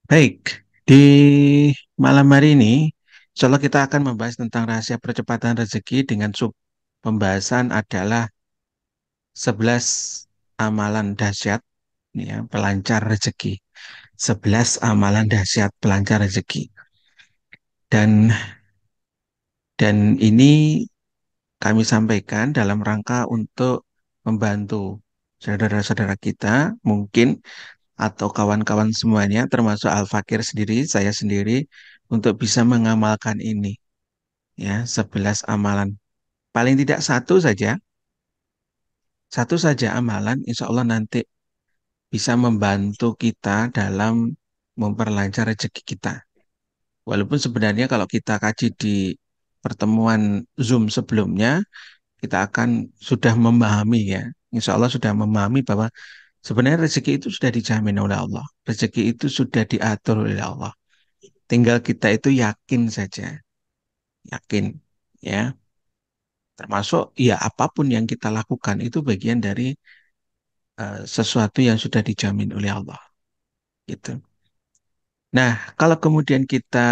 Baik, di malam hari ini, insya Allah kita akan membahas tentang rahasia percepatan rezeki dengan sub pembahasan adalah 11 amalan dahsyat ya, pelancar rezeki. 11 amalan dahsyat pelancar rezeki. Dan ini kami sampaikan dalam rangka untuk membantu saudara-saudara kita mungkin atau kawan-kawan semuanya termasuk Al-Fakir sendiri, saya sendiri untuk bisa mengamalkan ini ya 11 amalan paling tidak satu saja amalan insya Allah nanti bisa membantu kita dalam memperlancar rezeki kita walaupun sebenarnya kalau kita kaji di pertemuan Zoom sebelumnya kita akan sudah memahami ya insya Allah sudah memahami bahwa sebenarnya rezeki itu sudah dijamin oleh Allah, rezeki itu sudah diatur oleh Allah, tinggal kita itu yakin saja, yakin ya. Termasuk ya apapun yang kita lakukan itu bagian dari sesuatu yang sudah dijamin oleh Allah gitu. Nah, kalau kemudian kita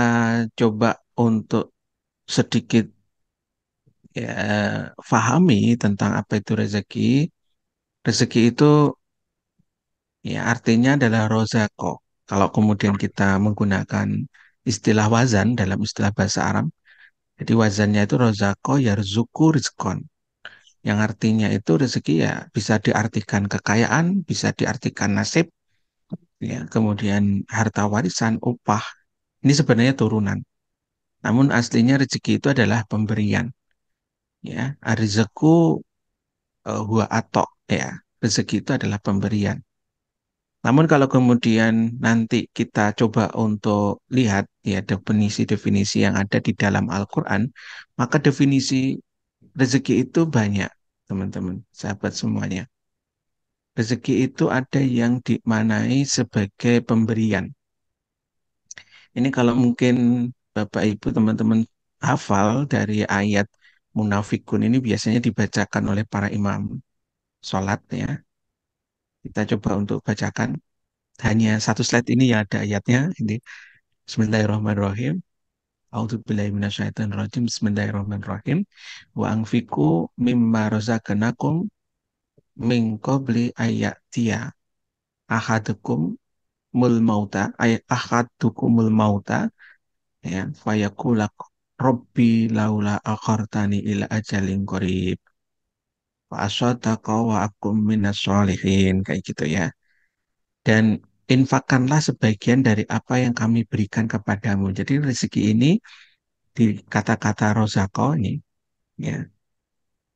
coba untuk sedikit ya fahami tentang apa itu rezeki. Rezeki itu ya artinya adalah rozako. Kalau kemudian kita menggunakan istilah wazan dalam istilah bahasa Arab, jadi wazannya itu rozako yarzuku rizkon. Yang artinya itu rezeki ya bisa diartikan kekayaan, bisa diartikan nasib, ya, kemudian harta warisan, upah. Ini sebenarnya turunan. Namun aslinya rezeki itu adalah pemberian. Ya, arizaku huwa atok. Ya, rezeki itu adalah pemberian. Namun kalau kemudian nanti kita coba untuk lihat ya definisi-definisi yang ada di dalam Al-Quran, maka definisi rezeki itu banyak, teman-teman, sahabat semuanya. Rezeki itu ada yang dimaknai sebagai pemberian. Ini kalau mungkin Bapak Ibu teman-teman hafal dari ayat munafikun ini biasanya dibacakan oleh para imam sholat ya. Kita coba untuk bacakan. Hanya satu slide ini yang ada ayatnya. Ini Bismillahirrahmanirrahim. A'udzubillahi minasyaitonirrajim. Bismillahirrahmanirrahim. Wa anfiku mimma razaqnakum min qabli ayatiya ahadukum mul mauta ahadukumul mauta ya fayakulak Robbi laula akhartani ila ajalin qarib wa asaddaqa wa akum minas sholihin kayak gitu ya. Dan infakkanlah sebagian dari apa yang kami berikan kepadamu. Jadi rezeki ini di kata-kata rozako ini ya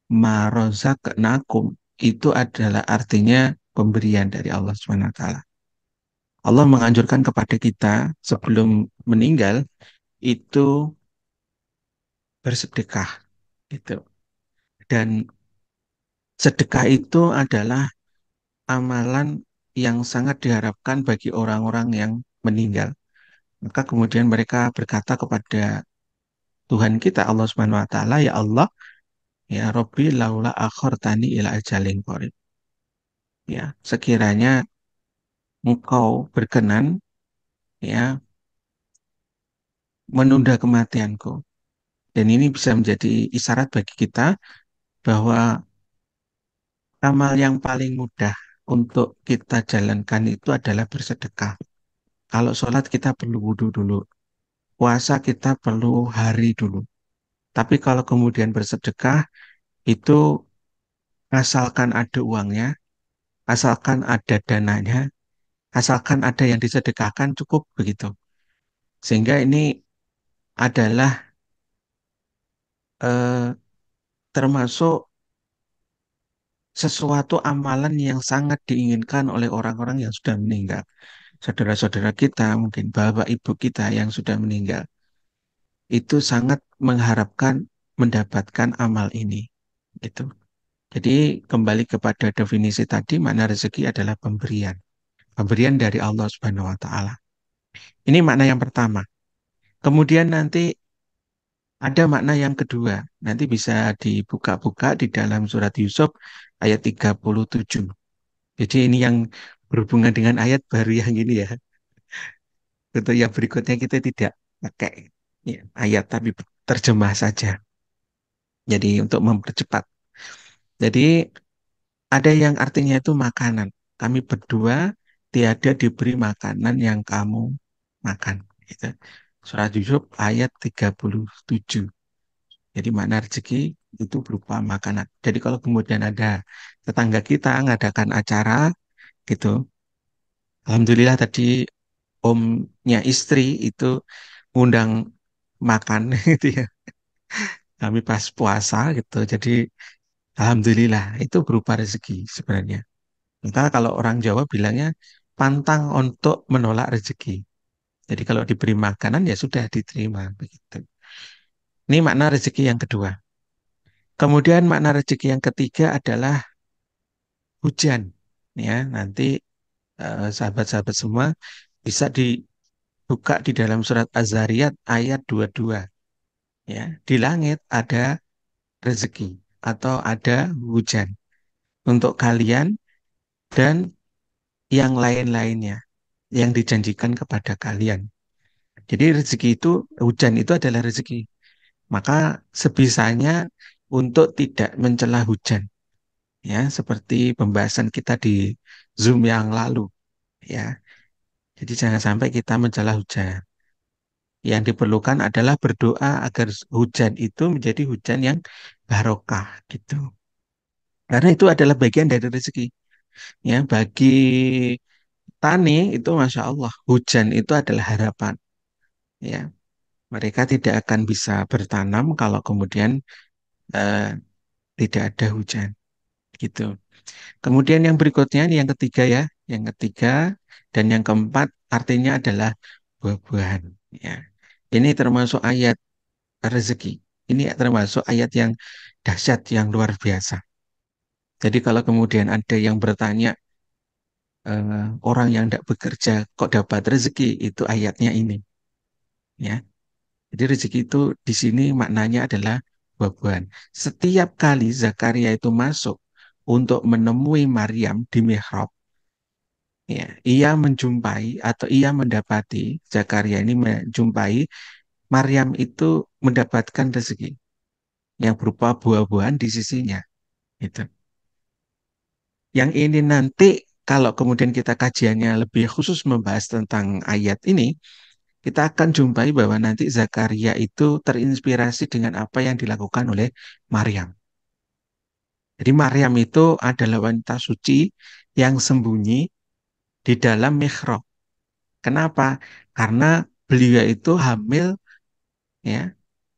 ma rozaqnakum itu adalah artinya pemberian dari Allah Subhanahu wa taala. Allah menganjurkan kepada kita sebelum meninggal itu bersedekah gitu. Dan sedekah itu adalah amalan yang sangat diharapkan bagi orang-orang yang meninggal. Maka kemudian mereka berkata kepada Tuhan kita Allah Subhanahu wa taala, ya Allah, ya Robbi laula akhartani ila ajalin qarib. Ya, sekiranya engkau berkenan ya menunda kematianku. Dan ini bisa menjadi isyarat bagi kita bahwa amal yang paling mudah untuk kita jalankan itu adalah bersedekah. Kalau sholat kita perlu wudhu dulu, puasa kita perlu hari dulu. Tapi kalau kemudian bersedekah itu asalkan ada uangnya, asalkan ada dananya, asalkan ada yang disedekahkan cukup begitu. Sehingga ini adalah eh, termasuk sesuatu amalan yang sangat diinginkan oleh orang-orang yang sudah meninggal. Saudara-saudara kita, mungkin bapak ibu kita yang sudah meninggal, itu sangat mengharapkan mendapatkan amal ini. Itu. Jadi kembali kepada definisi tadi, makna rezeki adalah pemberian. Pemberian dari Allah Subhanahu wa taala. Ini makna yang pertama. Kemudian nanti ada makna yang kedua. Nanti bisa dibuka-buka di dalam surat Yusuf ayat 37. Jadi ini yang berhubungan dengan ayat baru yang ini ya. Untuk yang berikutnya kita tidak pakai ya, ayat tapi terjemah saja. Jadi untuk mempercepat. Jadi ada yang artinya itu makanan. Kami berdua tiada diberi makanan yang kamu makan. Gitu. Surat Yusuf ayat 37. Jadi makna rezeki itu berupa makanan. Jadi kalau kemudian ada tetangga kita ngadakan acara gitu, Alhamdulillah tadi omnya istri itu ngundang makan gitu ya. Kami pas puasa gitu. Jadi alhamdulillah itu berupa rezeki sebenarnya. Maka kalau orang Jawa bilangnya pantang untuk menolak rezeki. Jadi kalau diberi makanan ya sudah diterima begitu. Ini makna rezeki yang kedua. Kemudian makna rezeki yang ketiga adalah hujan. Ya, nanti sahabat-sahabat semua bisa dibuka di dalam surat Az-Zariyat ayat 22. Ya, di langit ada rezeki atau ada hujan untuk kalian dan yang lain-lainnya yang dijanjikan kepada kalian. Jadi rezeki itu, hujan itu adalah rezeki. Maka sebisanya untuk tidak mencela hujan, ya, seperti pembahasan kita di Zoom yang lalu, ya. Jadi jangan sampai kita mencela hujan. Yang diperlukan adalah berdoa agar hujan itu menjadi hujan yang barokah, gitu. Karena itu adalah bagian dari rezeki, ya. Bagi tani itu, masya Allah, hujan itu adalah harapan, ya. Mereka tidak akan bisa bertanam kalau kemudian eh, tidak ada hujan, gitu. Kemudian yang berikutnya, yang ketiga ya, yang ketiga dan yang keempat artinya adalah buah-buahan. Ya, ini termasuk ayat rezeki. Ini termasuk ayat yang dahsyat, yang luar biasa. Jadi kalau kemudian ada yang bertanya, orang yang tidak bekerja kok dapat rezeki, itu ayatnya ini. Ya, jadi rezeki itu di sini maknanya adalah buah-buahan. Setiap kali Zakaria itu masuk untuk menemui Maryam di mihrab, ya, ia menjumpai atau ia mendapati, Zakaria ini menjumpai Maryam itu mendapatkan rezeki yang berupa buah-buahan di sisinya. Itu. Yang ini nanti kalau kemudian kita kajiannya lebih khusus membahas tentang ayat ini, kita akan jumpai bahwa nanti Zakaria itu terinspirasi dengan apa yang dilakukan oleh Maryam. Jadi Maryam itu adalah wanita suci yang sembunyi di dalam mihrab. Kenapa? Karena beliau itu hamil ya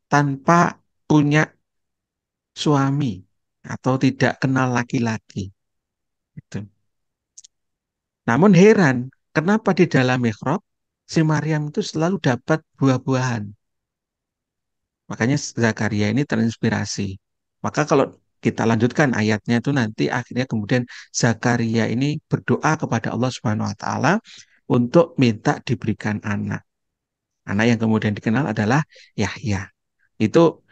tanpa punya suami atau tidak kenal laki-laki. Itu. Namun heran, kenapa di dalam mihrab si Maryam itu selalu dapat buah-buahan. Makanya Zakaria ini terinspirasi. Maka kalau kita lanjutkan ayatnya itu nanti akhirnya kemudian Zakaria ini berdoa kepada Allah Subhanahu wa taala untuk minta diberikan anak. Anak yang kemudian dikenal adalah Yahya. Itu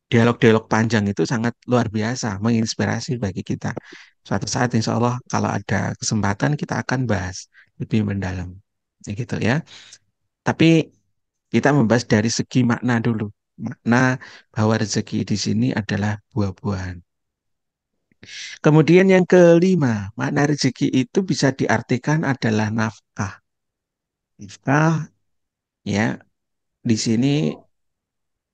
dialog-dialog panjang itu sangat luar biasa, menginspirasi bagi kita. Suatu saat insya Allah kalau ada kesempatan kita akan bahas lebih mendalam. Ya gitu ya. Tapi kita membahas dari segi makna dulu. Makna bahwa rezeki di sini adalah buah-buahan. Kemudian yang kelima, makna rezeki itu bisa diartikan adalah nafkah. Nafkah ya, di sini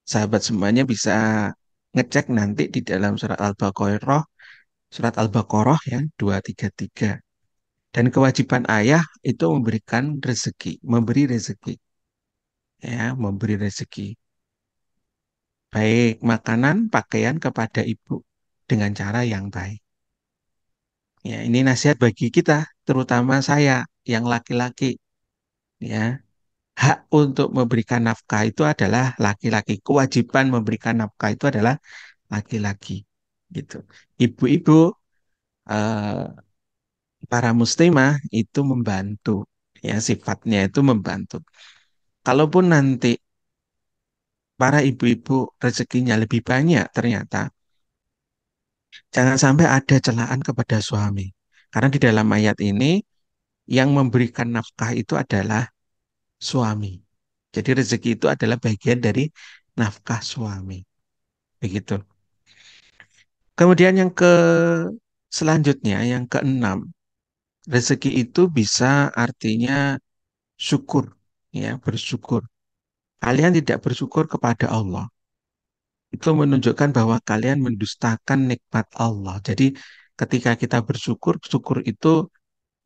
sahabat semuanya bisa ngecek nanti di dalam surat Al-Baqarah ya 233. Dan kewajiban ayah itu memberikan rezeki, memberi rezeki, ya, memberi rezeki. Baik makanan, pakaian kepada ibu dengan cara yang baik. Ya, ini nasihat bagi kita, terutama saya yang laki-laki, ya. Hak untuk memberikan nafkah itu adalah laki-laki. Kewajiban memberikan nafkah itu adalah laki-laki. Gitu. Ibu-ibu, eh, para muslimah itu membantu. Ya, sifatnya itu membantu. Kalaupun nanti para ibu-ibu rezekinya lebih banyak ternyata, jangan sampai ada celaan kepada suami. Karena di dalam ayat ini, yang memberikan nafkah itu adalah suami. Jadi rezeki itu adalah bagian dari nafkah suami. Begitu. Kemudian yang ke selanjutnya, yang keenam, rezeki itu bisa artinya syukur, ya, bersyukur. Kalian tidak bersyukur kepada Allah. Itu menunjukkan bahwa kalian mendustakan nikmat Allah. Jadi ketika kita bersyukur, syukur itu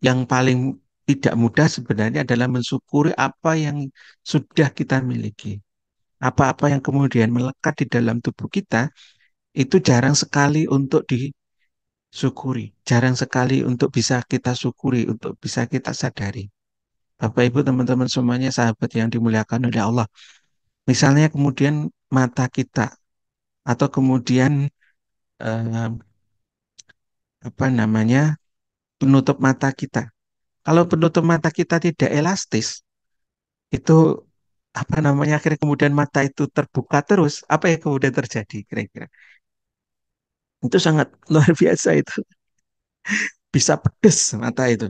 yang paling tidak mudah sebenarnya adalah mensyukuri apa yang sudah kita miliki. Apa-apa yang kemudian melekat di dalam tubuh kita, itu jarang sekali untuk disyukuri. Jarang sekali untuk bisa kita syukuri, untuk bisa kita sadari. Bapak, Ibu, teman-teman semuanya, sahabat yang dimuliakan oleh Allah. Misalnya kemudian mata kita, atau kemudian eh, apa namanya, penutup mata kita. Kalau penutup mata kita tidak elastis, itu apa namanya, akhirnya kemudian mata itu terbuka terus, apa yang kemudian terjadi kira-kira? Itu sangat luar biasa itu. Bisa pedes mata itu.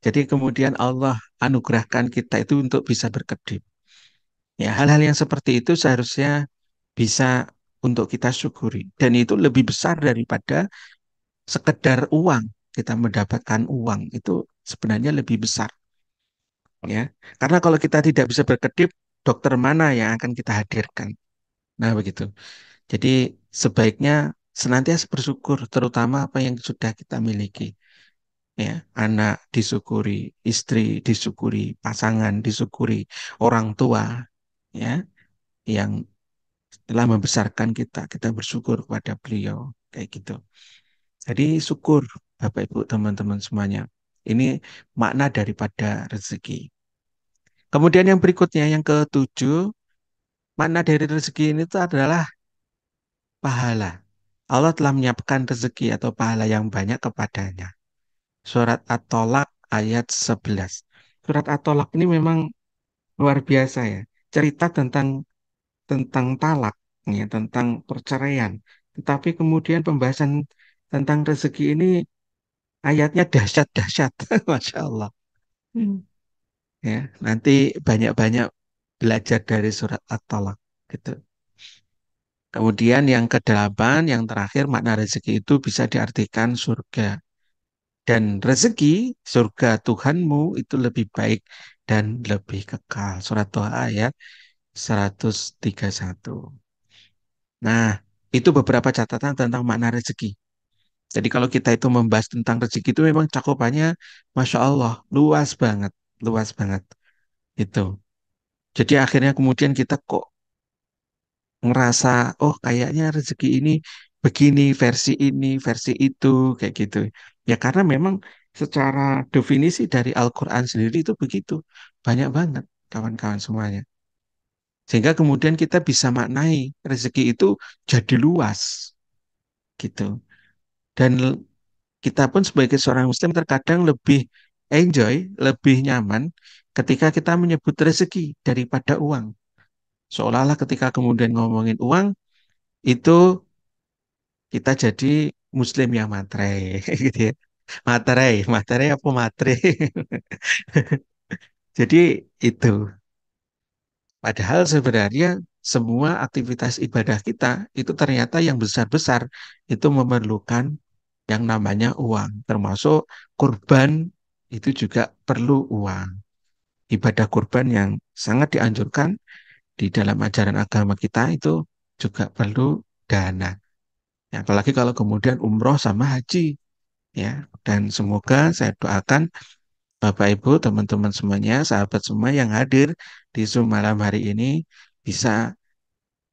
Jadi kemudian Allah anugerahkan kita itu untuk bisa berkedip. Ya, hal-hal yang seperti itu seharusnya bisa untuk kita syukuri. Dan itu lebih besar daripada sekedar uang. Kita mendapatkan uang itu sebenarnya lebih besar. Ya, karena kalau kita tidak bisa berkedip, dokter mana yang akan kita hadirkan? Nah, begitu. Jadi sebaiknya senantiasa bersyukur, terutama apa yang sudah kita miliki. Ya, anak disyukuri, istri disyukuri, pasangan disyukuri, orang tua, ya, yang telah membesarkan kita, kita bersyukur kepada beliau, kayak gitu. Jadi syukur, Bapak Ibu teman-teman semuanya. Ini makna daripada rezeki. Kemudian yang berikutnya, yang ketujuh, makna dari rezeki ini itu adalah pahala. Allah telah menyiapkan rezeki atau pahala yang banyak kepadanya. Surat At-Tolak ayat 11. Surat At-Tolak ini memang luar biasa ya. Cerita tentang talak, ya, tentang perceraian. Tetapi kemudian pembahasan tentang rezeki ini ayatnya dahsyat-dahsyat. Masya Allah. Hmm. Ya, nanti banyak-banyak belajar dari surat At-Talaq gitu. Kemudian yang kedelapan, yang terakhir, makna rezeki itu bisa diartikan surga. Dan rezeki surga Tuhanmu itu lebih baik dan lebih kekal. Surat Toha ayat 131. Nah, itu beberapa catatan tentang makna rezeki. Jadi kalau kita itu membahas tentang rezeki itu memang cakupannya, Masya Allah, luas banget, luas banget. Itu. Jadi akhirnya kemudian kita kok ngerasa, oh kayaknya rezeki ini, versi itu, kayak gitu. Ya karena memang secara definisi dari Al-Quran sendiri itu begitu. Banyak banget kawan-kawan semuanya. Sehingga kemudian kita bisa maknai rezeki itu jadi luas gitu. Dan kita pun sebagai seorang Muslim terkadang lebih enjoy, lebih nyaman ketika kita menyebut rezeki daripada uang. Seolah-olah ketika kemudian ngomongin uang, itu kita jadi muslim yang matre gitu ya. Matre apa matre. Jadi itu. Padahal sebenarnya semua aktivitas ibadah kita itu ternyata yang besar-besar itu memerlukan yang namanya uang. Termasuk kurban itu juga perlu uang. Ibadah kurban yang sangat dianjurkan di dalam ajaran agama kita itu juga perlu dana. Ya, apalagi kalau kemudian umroh sama haji, ya. Dan semoga saya doakan Bapak Ibu, teman-teman semuanya, sahabat semua yang hadir di Zoom malam hari ini bisa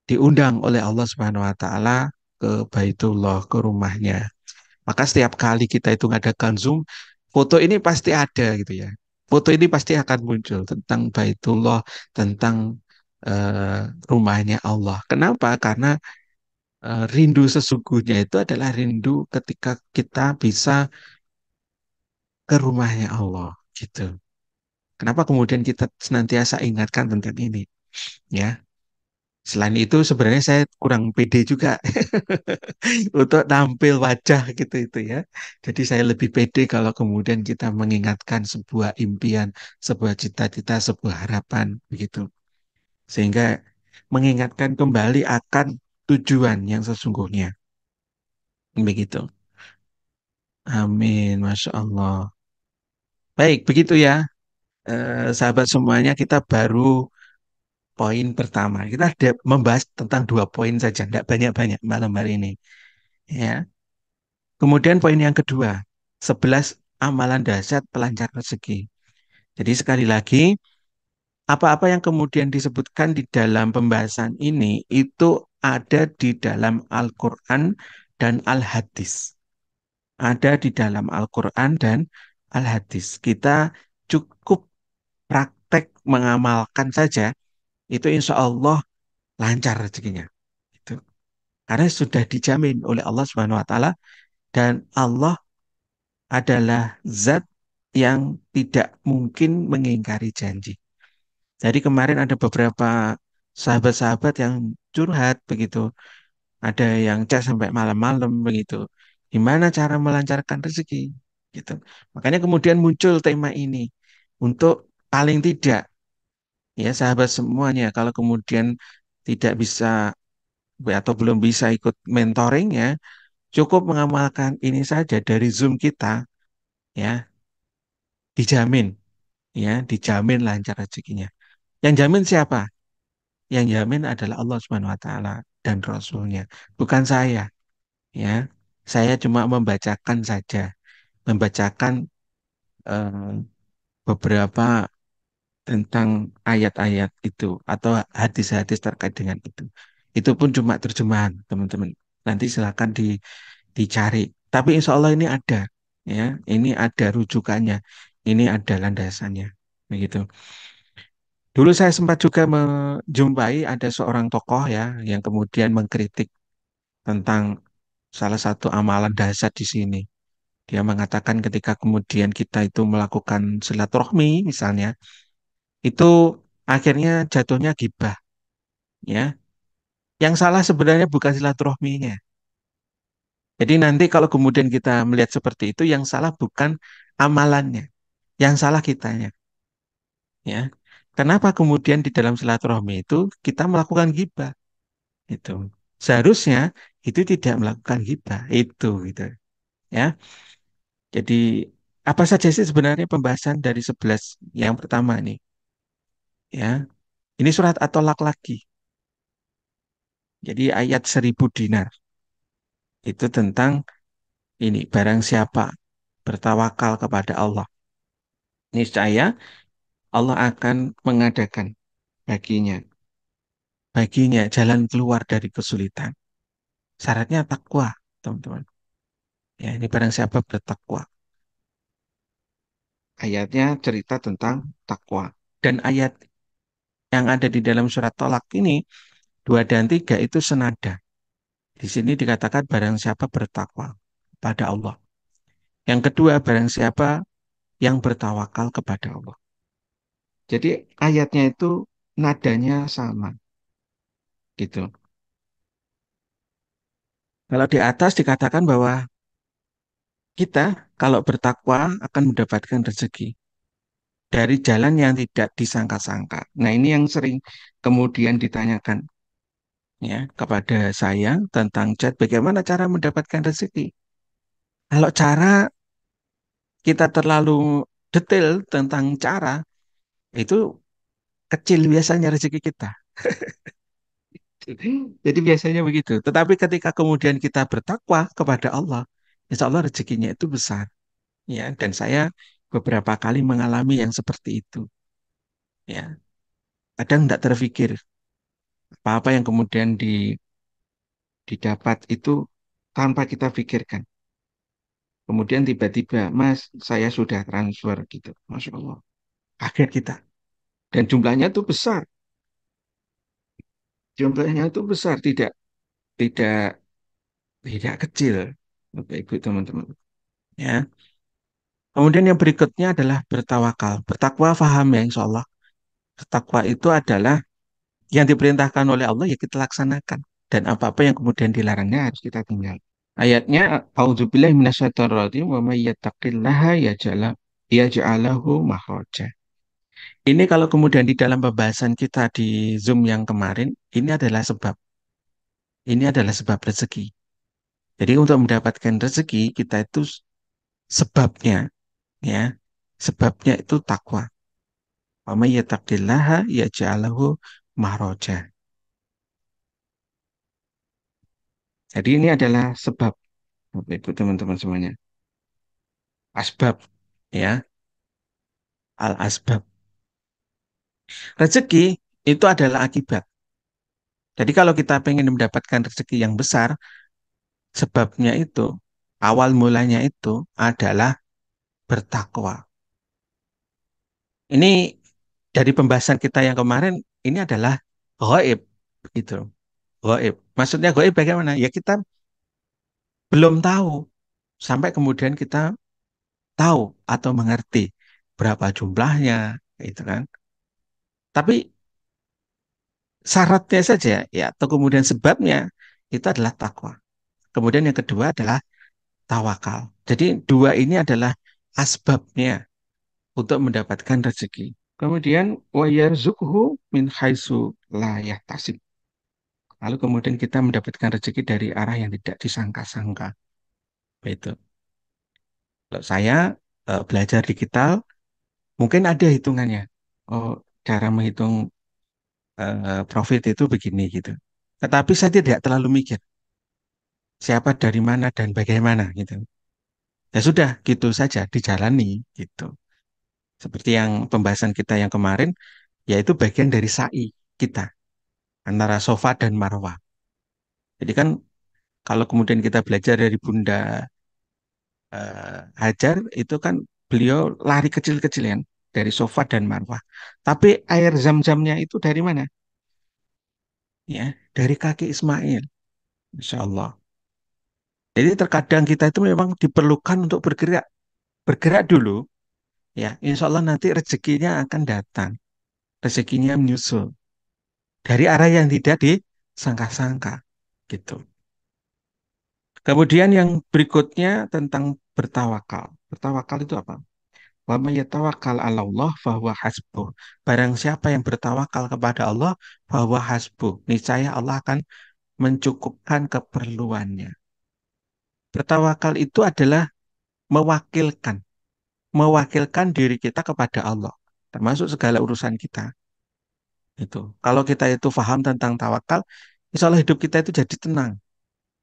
diundang oleh Allah Subhanahu wa taala ke Baitullah, ke rumahnya. Maka setiap kali kita itu ngadakan Zoom, foto ini pasti ada gitu ya. Foto ini pasti akan muncul tentang Baitullah, tentang eh, rumahnya Allah. Kenapa? Karena rindu sesungguhnya itu adalah rindu ketika kita bisa ke rumahnya Allah gitu. Kenapa kemudian kita senantiasa ingatkan tentang ini, ya? Selain itu sebenarnya saya kurang pede juga untuk tampil wajah gitu itu ya. Jadi saya lebih pede kalau kemudian kita mengingatkan sebuah impian, sebuah cita-cita, sebuah harapan begitu. Sehingga mengingatkan kembali akan tujuan yang sesungguhnya. Begitu. Amin, Masya Allah. Baik, begitu ya. Sahabat semuanya, kita baru poin pertama. Kita ada membahas tentang 2 poin saja, tidak banyak-banyak malam hari ini. Ya. Kemudian poin yang kedua, 11 amalan dahsyat pelancar rezeki. Jadi sekali lagi, apa-apa yang kemudian disebutkan di dalam pembahasan ini itu ada di dalam Al-Quran dan Al-Hadis. Ada di dalam Al-Quran dan Al-Hadis. Kita cukup praktek mengamalkan saja, itu insya Allah lancar rezekinya. Itu. Karena sudah dijamin oleh Allah Subhanahu wa taala dan Allah adalah zat yang tidak mungkin mengingkari janji. Jadi kemarin ada beberapa sahabat-sahabat yang curhat begitu, ada yang chat sampai malam-malam begitu. Gimana cara melancarkan rezeki? Gitu. Makanya kemudian muncul tema ini untuk paling tidak ya sahabat semuanya kalau kemudian tidak bisa atau belum bisa ikut mentoring ya, cukup mengamalkan ini saja dari Zoom kita ya, dijamin ya, dijamin lancar rezekinya. Yang jamin siapa? Yang jamin adalah Allah Subhanahu wa taala dan Rasulnya, bukan saya ya. Saya cuma membacakan saja, membacakan eh, beberapa tentang ayat-ayat itu atau hadis-hadis terkait dengan itu. Itu pun cuma terjemahan, teman-teman. Nanti silakan dicari. Tapi insya Allah ini ada, ya. Ini ada rujukannya, ini ada landasannya, begitu. Dulu saya sempat juga menjumpai ada seorang tokoh ya yang kemudian mengkritik tentang salah satu amalan dasar di sini. Dia mengatakan ketika kemudian kita itu melakukan silaturahmi misalnya, itu akhirnya jatuhnya gibah, ya. Yang salah sebenarnya bukan silaturahminya. Jadi nanti kalau kemudian kita melihat seperti itu, yang salah bukan amalannya, yang salah kitanya, ya. Kenapa kemudian di dalam silaturahmi itu kita melakukan gibah? Itu seharusnya itu tidak melakukan gibah itu, gitu, ya. Jadi apa saja sih sebenarnya pembahasan dari 11 yang pertama nih, ya. Ini surat At-Tolak lagi. Jadi ayat 1.000 dinar itu tentang ini barang siapa bertawakal kepada Allah, niscaya Allah akan mengadakan baginya jalan keluar dari kesulitan. Syaratnya takwa, teman-teman. Ya, ini barang siapa bertakwa. Ayatnya cerita tentang takwa. Dan ayat yang ada di dalam surat Tolak ini, 2 dan 3 itu senada. Di sini dikatakan barang siapa bertakwa pada Allah. Yang kedua, barang siapa yang bertawakal kepada Allah. Jadi ayatnya itu nadanya sama, gitu. Kalau di atas dikatakan bahwa kita kalau bertakwa akan mendapatkan rezeki dari jalan yang tidak disangka-sangka. Nah, ini yang sering kemudian ditanyakan ya kepada saya tentang chat bagaimana cara mendapatkan rezeki. Kalau cara kita terlalu detail tentang cara itu kecil biasanya rezeki kita. Jadi biasanya begitu. Tetapi ketika kemudian kita bertakwa kepada Allah, insya Allah rezekinya itu besar. Ya, dan saya beberapa kali mengalami yang seperti itu. Ya, kadang tidak terpikir apa-apa yang kemudian didapat itu tanpa kita pikirkan. Kemudian tiba-tiba, Mas, saya sudah transfer gitu. Masya Allah. Kaget kita. Dan jumlahnya itu besar. Jumlahnya itu besar, tidak tidak tidak kecil. Bapak Ibu teman-teman. Ya. Kemudian yang berikutnya adalah bertawakal. Bertakwa faham ya insya Allah. Bertakwa itu adalah Yang diperintahkan oleh Allah ya kita laksanakan. Dan apa-apa yang kemudian dilarangnya harus kita tinggal. Ayatnya, A'udzubillahi minasyaitonir rajim wa may yattaqillaha yaj'alahu makhraja. Ini kalau kemudian di dalam pembahasan kita di Zoom yang kemarin, ini adalah sebab. Ini adalah sebab rezeki. Jadi untuk mendapatkan rezeki kita itu sebabnya, ya, sebabnya itu takwa. Wa may yattaqillaha yaj'alahu makhraja. Jadi ini adalah sebab, Bapak Ibu teman-teman semuanya. Asbab, ya, al asbab. Rezeki itu adalah akibat. Jadi kalau kita pengen mendapatkan rezeki yang besar, sebabnya itu, awal mulanya itu adalah bertakwa. Ini dari pembahasan kita yang kemarin, ini adalah gaib, gitu. Gaib. Maksudnya gaib bagaimana? Ya kita belum tahu sampai kemudian kita tahu atau mengerti berapa jumlahnya, itu kan. Tapi syaratnya saja, ya, atau kemudian sebabnya itu adalah takwa. Kemudian yang kedua adalah tawakal. Jadi dua ini adalah asbabnya untuk mendapatkan rezeki. Kemudian wa yarzuqhu min haitsu la yahtasib. Lalu kemudian kita mendapatkan rezeki dari arah yang tidak disangka-sangka. Itu. Kalau saya belajar digital, mungkin ada hitungannya. Oh, cara menghitung profit itu begini gitu. Tetapi saya tidak terlalu mikir siapa dari mana dan bagaimana gitu. Ya sudah, gitu saja dijalani gitu. Seperti yang pembahasan kita yang kemarin, yaitu bagian dari sa'i kita antara sofa dan marwah. Jadi kan kalau kemudian kita belajar dari Bunda Hajar itu kan beliau lari kecil-kecil kan dari sofa dan marwah. Tapi air zam-zamnya itu dari mana? Ya, dari kaki Ismail. Insya Allah. Jadi terkadang kita itu memang diperlukan untuk bergerak, bergerak dulu. Ya, insya Allah nanti rezekinya akan datang, rezekinya menyusul dari arah yang tidak disangka-sangka, gitu. Kemudian yang berikutnya tentang bertawakal. Bertawakal itu apa? Wa may yatawakkal 'ala Allah fahuwa hasbuh. Barang siapa yang bertawakal kepada Allah, fahuwa hasbuh. Niscaya Allah akan mencukupkan keperluannya. Bertawakal itu adalah mewakilkan, mewakilkan diri kita kepada Allah, termasuk segala urusan kita. Itu. Kalau kita itu paham tentang tawakal, insya Allah hidup kita itu jadi tenang.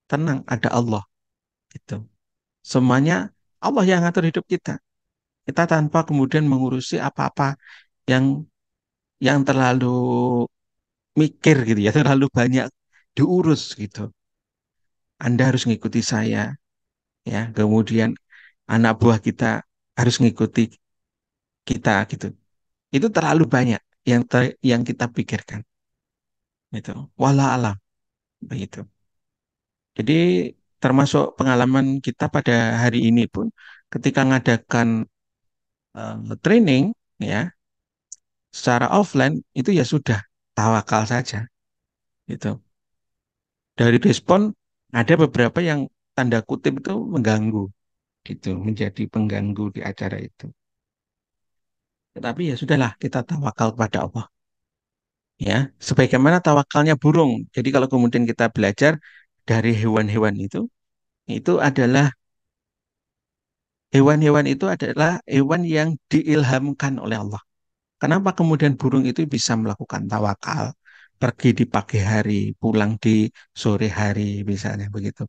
Tenang, ada Allah. Gitu. Semuanya Allah yang ngatur hidup kita. Kita tanpa kemudian mengurusi apa-apa yang terlalu mikir gitu ya, terlalu banyak diurus gitu. Anda harus ngikuti saya, ya. Kemudian anak buah kita harus ngikuti kita gitu. Itu terlalu banyak yang kita pikirkan. Itu. Walau alam begitu. Jadi termasuk pengalaman kita pada hari ini pun ketika mengadakan training ya secara offline itu ya sudah tawakal saja gitu. Dari respon ada beberapa yang tanda kutip itu mengganggu gitu, menjadi pengganggu di acara itu. Tetapi ya sudahlah kita tawakal kepada Allah ya. Sebagaimana tawakalnya burung. Jadi kalau kemudian kita belajar dari hewan-hewan itu adalah hewan-hewan itu adalah hewan yang diilhamkan oleh Allah. Kenapa kemudian burung itu bisa melakukan tawakal? Pergi di pagi hari, pulang di sore hari, misalnya begitu.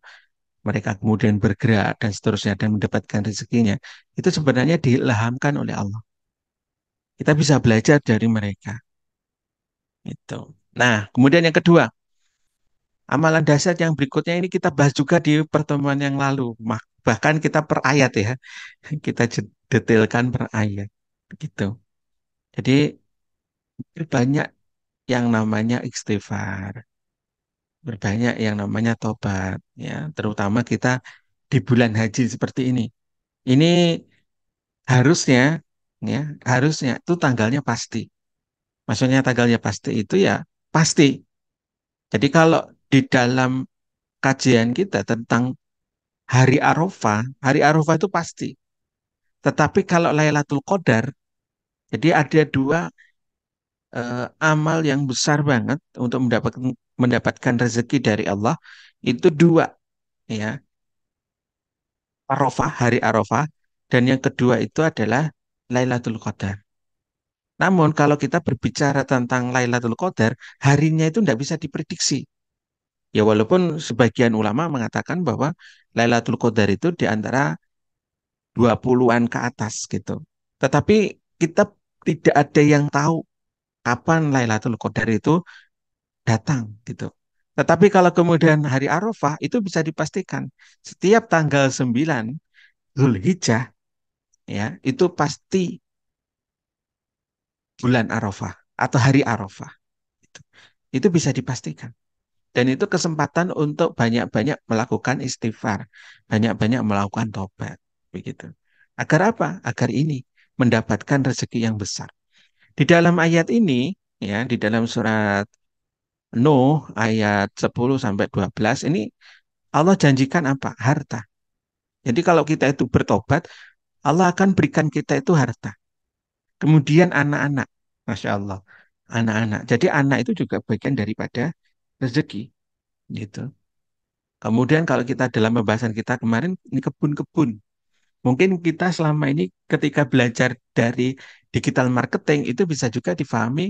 Mereka kemudian bergerak dan seterusnya dan mendapatkan rezekinya. Itu sebenarnya diilhamkan oleh Allah. Kita bisa belajar dari mereka. Itu. Nah, kemudian yang kedua, amalan dasar yang berikutnya ini kita bahas juga di pertemuan yang lalu. Bahkan kita per ayat ya. Kita detailkan per ayat. Begitu. Jadi banyak yang namanya istighfar, berbanyak yang namanya tobat, ya, terutama kita di bulan haji seperti ini. Ini harusnya, ya, harusnya itu tanggalnya pasti. Maksudnya tanggalnya pasti itu ya, pasti. Jadi kalau di dalam kajian kita tentang hari Arafah itu pasti. Tetapi kalau Lailatul Qadar, jadi ada dua amal yang besar banget untuk mendapatkan rezeki dari Allah, itu dua, ya. Arafah, hari Arafah, dan yang kedua itu adalah Lailatul Qadar. Namun kalau kita berbicara tentang Lailatul Qadar, harinya itu tidak bisa diprediksi. Ya walaupun sebagian ulama mengatakan bahwa Lailatul Qadar itu di antara 20-an ke atas gitu. Tetapi kita tidak ada yang tahu kapan Lailatul Qadar itu datang gitu. Tetapi kalau kemudian hari Arafah itu bisa dipastikan setiap tanggal 9 Zulhijjah, ya, itu pasti bulan Arafah atau hari Arafah. Itu, itu bisa dipastikan. Dan itu kesempatan untuk banyak-banyak melakukan istighfar, banyak-banyak melakukan tobat, begitu. Agar apa? Agar ini mendapatkan rezeki yang besar. Di dalam ayat ini, ya, di dalam surat Nuh ayat 10 sampai 12 ini Allah janjikan apa? Harta. Jadi kalau kita itu bertobat, Allah akan berikan kita itu harta. Kemudian anak-anak, Masya Allah, anak-anak. Jadi anak itu juga bagian daripada rezeki, gitu. Kemudian kalau kita dalam pembahasan kita kemarin, ini kebun-kebun. Mungkin kita selama ini ketika belajar dari digital marketing itu bisa juga difahami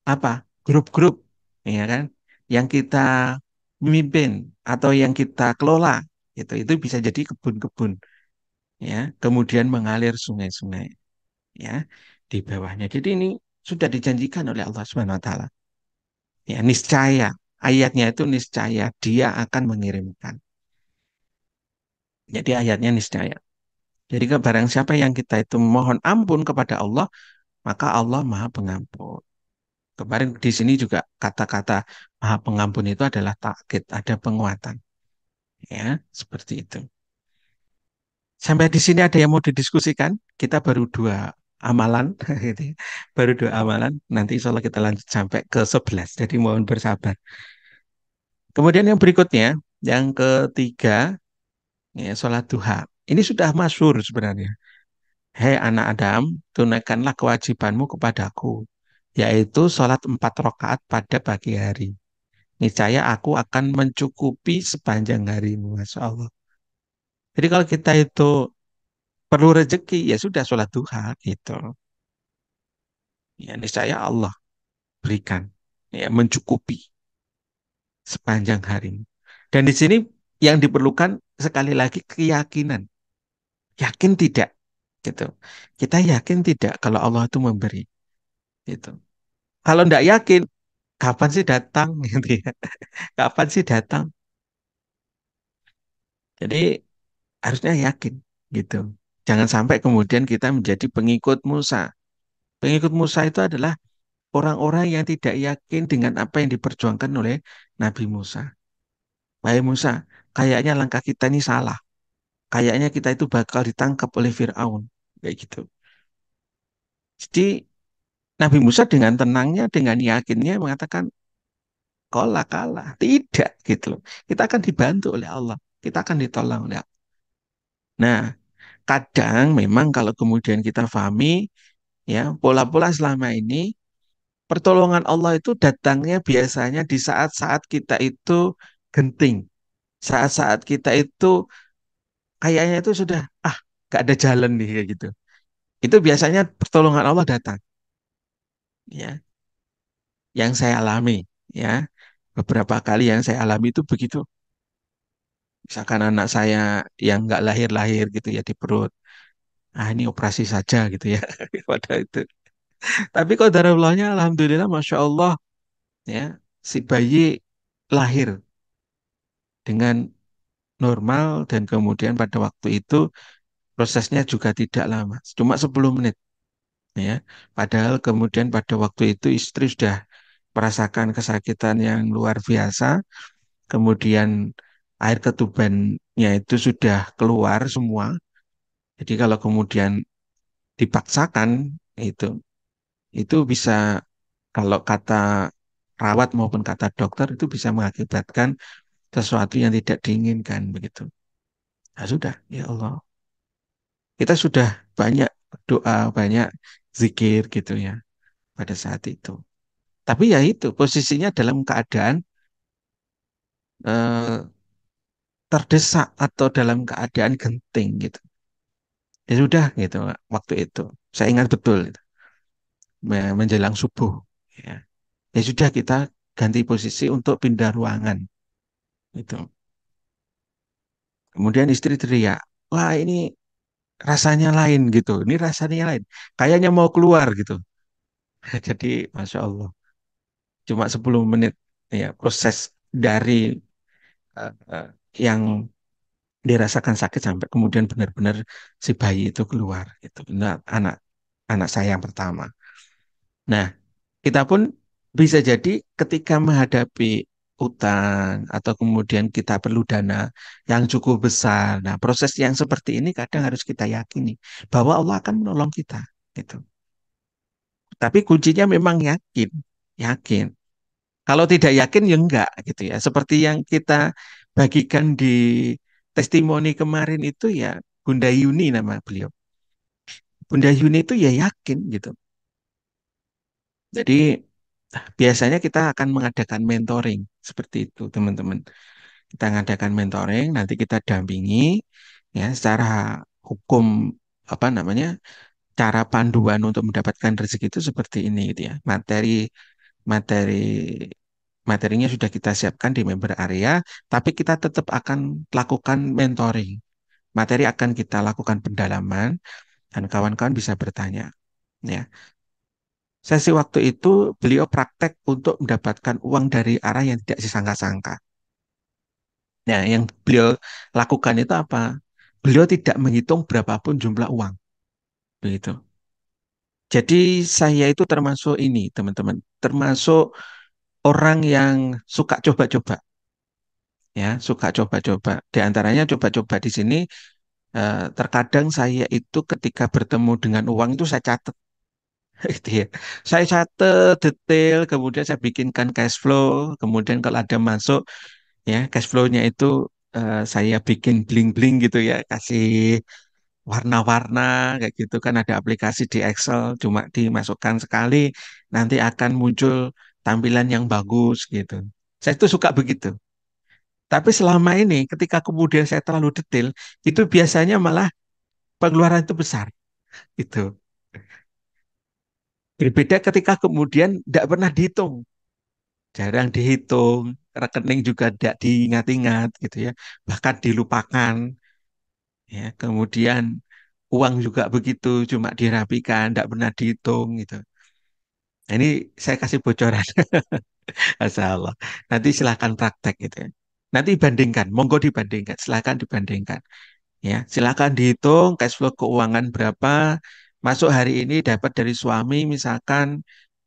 apa? Grup-grup, ya kan? Yang kita mimpin atau yang kita kelola, itu bisa jadi kebun-kebun, ya. Kemudian mengalir sungai-sungai, ya, di bawahnya. Jadi ini sudah dijanjikan oleh Allah Subhanahu Wa Taala. Ya, niscaya. Ayatnya itu niscaya Dia akan mengirimkan. Jadi ayatnya niscaya. Jadi ke barang siapa yang kita itu mohon ampun kepada Allah, maka Allah Maha Pengampun. Kemarin di sini juga kata-kata Maha Pengampun itu adalah takkid, ada penguatan. Ya, seperti itu. Sampai di sini ada yang mau didiskusikan? Kita baru dua amalan, gitu ya. Baru dua amalan. Nanti insya Allah kita lanjut sampai ke 11. Jadi mohon bersabar. Kemudian yang berikutnya, yang ketiga, ya, sholat duha. Ini sudah masyhur sebenarnya. Hei anak Adam, tunaikanlah kewajibanmu kepadaku, yaitu sholat 4 rakaat pada pagi hari. Niscaya aku akan mencukupi sepanjang harimu, Masya Allah. Jadi kalau kita itu perlu rezeki, ya sudah sholat duha, gitu. Ya niscaya Allah berikan, ya mencukupi sepanjang harimu. Dan di sini yang diperlukan sekali lagi keyakinan. Yakin tidak, gitu. Kita yakin tidak kalau Allah itu memberi, gitu. Kalau tidak yakin, kapan sih datang gitu ya. Kapan sih datang? Jadi harusnya yakin gitu. Jangan sampai kemudian kita menjadi pengikut Musa. Pengikut Musa itu adalah orang-orang yang tidak yakin dengan apa yang diperjuangkan oleh Nabi Musa. Wahai Musa, kayaknya langkah kita ini salah. Kayaknya kita itu bakal ditangkap oleh Firaun. Kayak gitu. Jadi Nabi Musa dengan tenangnya, dengan yakinnya mengatakan, kalah kalah. Tidak gitu loh. Kita akan dibantu oleh Allah. Kita akan ditolong oleh Allah. Nah, kadang memang kalau kemudian kita pahami, ya, pola-pola selama ini pertolongan Allah itu datangnya biasanya di saat-saat kita itu genting, saat-saat kita itu kayaknya itu sudah gak ada jalan nih kayak gitu. Itu biasanya pertolongan Allah datang, ya, yang saya alami, ya, beberapa kali yang saya alami itu begitu. Misalkan anak saya yang nggak lahir-lahir gitu ya di perut, ini operasi saja gitu ya, pada itu. Tapi qadarullah alhamdulillah, masya Allah, ya, si bayi lahir dengan normal dan kemudian pada waktu itu prosesnya juga tidak lama, cuma 10 menit, ya. Padahal kemudian pada waktu itu istri sudah merasakan kesakitan yang luar biasa, kemudian air ketubannya itu sudah keluar semua. Jadi kalau kemudian dipaksakan itu itu bisa, kalau kata perawat maupun kata dokter itu bisa mengakibatkan sesuatu yang tidak diinginkan begitu. Nah, sudah, ya Allah. Kita sudah banyak doa, banyak zikir gitu ya pada saat itu. Tapi ya itu posisinya dalam keadaan eh, terdesak atau dalam keadaan genting gitu. Ya sudah gitu waktu itu. Saya ingat betul itu, menjelang subuh. Ya. Ya sudah kita ganti posisi untuk pindah ruangan itu. Kemudian istri teriak, wah ini rasanya lain gitu. Ini rasanya lain. Kayaknya mau keluar gitu. Jadi Masya Allah. Cuma 10 menit ya proses dari yang dirasakan sakit sampai kemudian benar-benar si bayi itu keluar gitu. Nah, anak anak saya yang pertama. Nah, kita pun bisa jadi ketika menghadapi utang atau kemudian kita perlu dana yang cukup besar. Nah, proses yang seperti ini kadang harus kita yakini bahwa Allah akan menolong kita gitu. Tapi kuncinya memang yakin, yakin. Kalau tidak yakin ya enggak gitu ya. Seperti yang kita bagikan di testimoni kemarin itu ya Bunda Yuni nama beliau. Bunda Yuni itu ya yakin gitu. Jadi biasanya kita akan mengadakan mentoring seperti itu teman-teman. Kita mengadakan mentoring, nanti kita dampingi ya secara hukum apa namanya cara panduan untuk mendapatkan rezeki itu seperti ini gitu ya. Materi materinya sudah kita siapkan di member area, tapi kita tetap akan lakukan mentoring. Materi akan kita lakukan pendalaman dan kawan-kawan bisa bertanya. Ya, sesi waktu itu beliau praktek untuk mendapatkan uang dari arah yang tidak disangka-sangka. Nah, yang beliau lakukan itu apa? Beliau tidak menghitung berapapun jumlah uang, begitu. Jadi saya itu termasuk ini, teman-teman, termasuk orang yang suka coba-coba, ya, suka coba-coba. Di antaranya coba-coba di sini terkadang saya itu ketika bertemu dengan uang itu saya catat, gitu ya. Saya catat detail, kemudian saya bikinkan cash flow, kemudian kalau ada masuk, ya cash flow-nya itu saya bikin bling-bling gitu ya, kasih warna-warna kayak gitu kan ada aplikasi di Excel, cuma dimasukkan sekali, nanti akan muncul tampilan yang bagus gitu. Saya itu suka begitu. Tapi selama ini ketika kemudian saya terlalu detail, itu biasanya malah pengeluaran itu besar gitu. Berbeda ketika kemudian tidak pernah dihitung, jarang dihitung, rekening juga tidak diingat-ingat gitu ya, bahkan dilupakan ya. Kemudian uang juga begitu, cuma dirapikan, tidak pernah dihitung gitu. Nah, ini saya kasih bocoran, Masya Allah. Nanti silahkan praktek gitu ya. Nanti bandingkan, monggo dibandingkan, silahkan dibandingkan. Ya, silakan dihitung cash flow keuangan berapa masuk hari ini dapat dari suami misalkan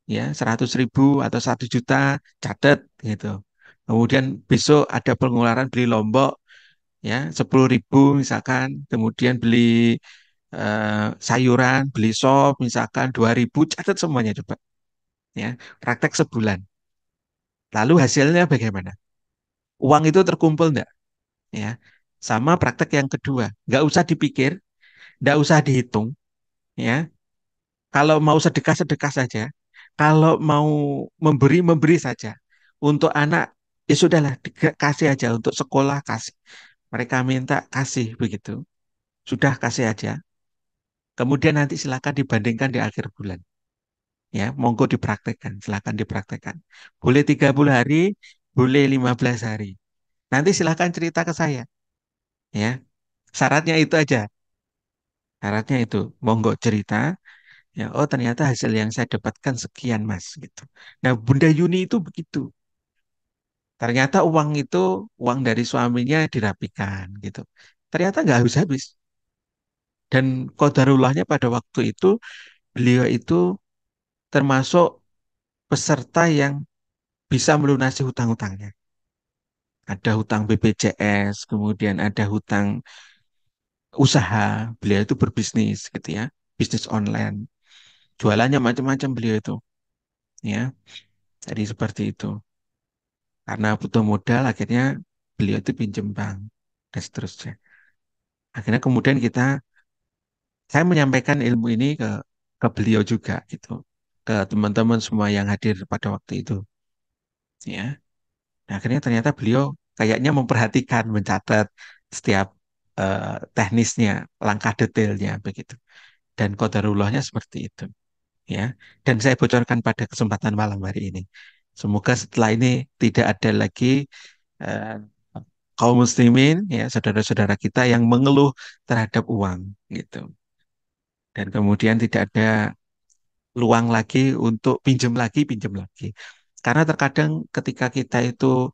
ya 100.000 atau 1 juta catat gitu. Kemudian besok ada pengeluaran beli lombok ya 10.000 misalkan. Kemudian beli sayuran, beli sop misalkan 2.000 catat semuanya coba ya. Praktek sebulan. Lalu hasilnya bagaimana? Uang itu terkumpul enggak? Ya. Sama praktek yang kedua, nggak usah dipikir, nggak usah dihitung ya. Kalau mau sedekah-sedekah saja. Kalau mau memberi-memberi saja. Untuk anak, ya sudahlah, kasih aja. Untuk sekolah, kasih. Mereka minta, kasih begitu. Sudah kasih aja. Kemudian nanti silakan dibandingkan di akhir bulan. Ya, monggo dipraktekkan. Silakan dipraktekkan. Boleh 30 hari, boleh 15 hari. Nanti silakan cerita ke saya. Ya, syaratnya itu aja. Syaratnya itu, monggo cerita. Ya, oh ternyata hasil yang saya dapatkan sekian mas gitu. Nah, Bunda Yuni itu begitu. Ternyata uang itu uang dari suaminya dirapikan gitu. Ternyata nggak habis-habis. Dan qadarullahnya pada waktu itu beliau itu termasuk peserta yang bisa melunasi hutang-hutangnya. Ada hutang BPJS, kemudian ada hutang usaha. Beliau itu berbisnis gitu ya, bisnis online. Jualannya macam-macam beliau itu. Ya, Jadi seperti itu. Karena butuh modal, akhirnya beliau itu pinjem bank dan seterusnya. Akhirnya kemudian saya menyampaikan ilmu ini ke beliau juga gitu, ke teman-teman semua yang hadir pada waktu itu, ya. Nah, akhirnya ternyata beliau kayaknya memperhatikan, mencatat setiap teknisnya, langkah detailnya begitu. Dan qadarullahnya seperti itu, ya. Dan saya bocorkan pada kesempatan malam hari ini. Semoga setelah ini tidak ada lagi eh, kaum muslimin, ya, saudara-saudara kita yang mengeluh terhadap uang gitu. Dan kemudian tidak ada luang lagi untuk pinjam lagi. Karena terkadang ketika kita itu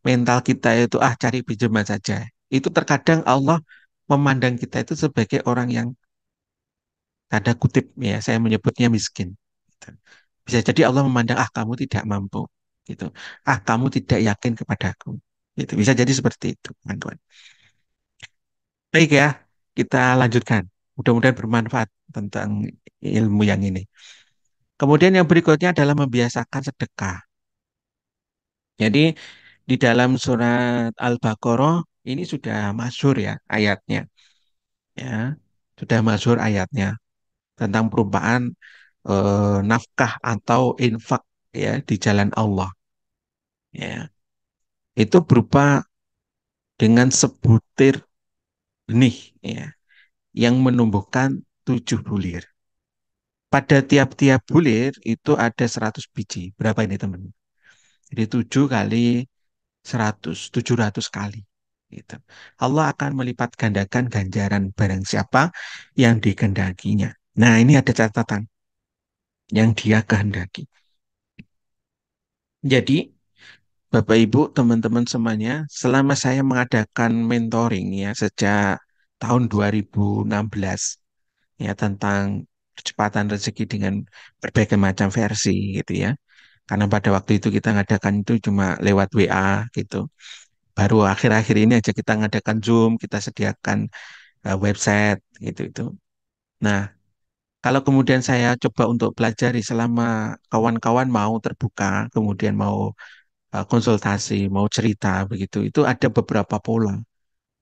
mental kita itu cari pinjaman saja. Itu terkadang Allah memandang kita itu sebagai orang yang tanda kutip, ya, saya menyebutnya miskin. Gitu. Bisa jadi Allah memandang kamu tidak mampu gitu. Kamu tidak yakin kepadaku. Gitu. Bisa jadi seperti itu, teman-teman. Baik ya, kita lanjutkan. Mudah-mudahan bermanfaat tentang ilmu yang ini. Kemudian yang berikutnya adalah membiasakan sedekah. Jadi di dalam surat Al-Baqarah ini sudah masyhur ya ayatnya, ya, sudah masyhur ayatnya tentang perumpamaan nafkah atau infak, ya, di jalan Allah, ya. Itu berupa dengan sebutir benih, ya, yang menumbuhkan 7 bulir. Pada tiap-tiap bulir itu ada 100 biji. Berapa ini teman? Jadi 7 kali 100, 700 kali. Gitu. Allah akan melipat gandakan ganjaran barang siapa yang dikehendakinya. Nah, ini ada catatan yang dia kehendaki. Jadi, Bapak Ibu, teman-teman semuanya, selama saya mengadakan mentoring ya sejak tahun 2016, ya, tentang percepatan rezeki dengan berbagai macam versi gitu ya. Karena pada waktu itu kita ngadakan itu cuma lewat WA gitu. Baru akhir-akhir ini aja kita ngadakan Zoom, kita sediakan website gitu itu. Nah, kalau kemudian saya coba untuk pelajari selama kawan-kawan mau terbuka, kemudian mau konsultasi, mau cerita begitu, itu ada beberapa pola.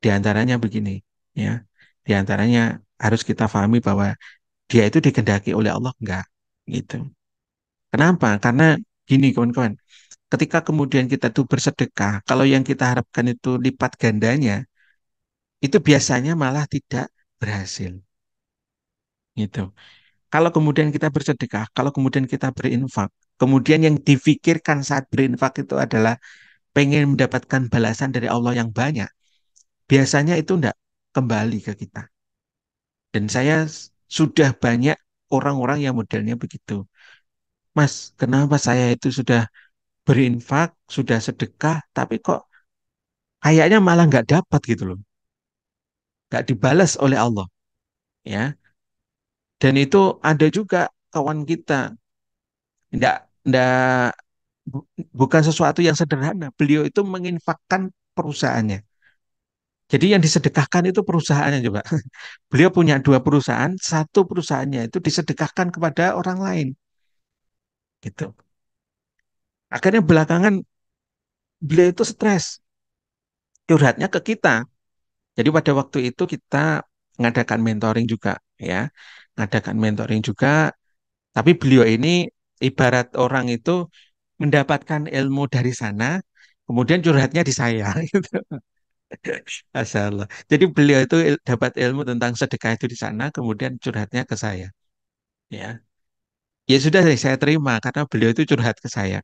Di antaranya begini, ya. Di antaranya harus kita pahami bahwa dia itu dikehendaki oleh Allah enggak, gitu. Kenapa? Karena gini, kawan-kawan. Ketika kemudian kita tuh bersedekah, kalau yang kita harapkan itu lipat gandanya, itu biasanya malah tidak berhasil, gitu. Kalau kemudian kita bersedekah, kalau kemudian kita berinfak, kemudian yang difikirkan saat berinfak itu adalah pengen mendapatkan balasan dari Allah yang banyak, biasanya itu enggak kembali ke kita. Dan saya sudah banyak orang-orang yang modelnya begitu. Mas, kenapa saya itu sudah berinfak, sudah sedekah, tapi kok kayaknya malah nggak dapat gitu loh. Nggak dibalas oleh Allah, ya. Dan itu ada juga kawan kita, nggak bukan sesuatu yang sederhana. Beliau itu menginfakkan perusahaannya. Jadi yang disedekahkan itu perusahaannya coba. Beliau punya 2 perusahaan, satu perusahaannya itu disedekahkan kepada orang lain, gitu. Akhirnya belakangan beliau itu stres, curhatnya ke kita. Jadi pada waktu itu kita ngadakan mentoring juga, ya, ngadakan mentoring juga. Tapi beliau ini ibarat orang itu mendapatkan ilmu dari sana, kemudian curhatnya di saya. Gitu. Masya Allah. Jadi beliau itu dapat ilmu tentang sedekah itu di sana, kemudian curhatnya ke saya. Ya, ya sudah saya terima karena beliau itu curhat ke saya.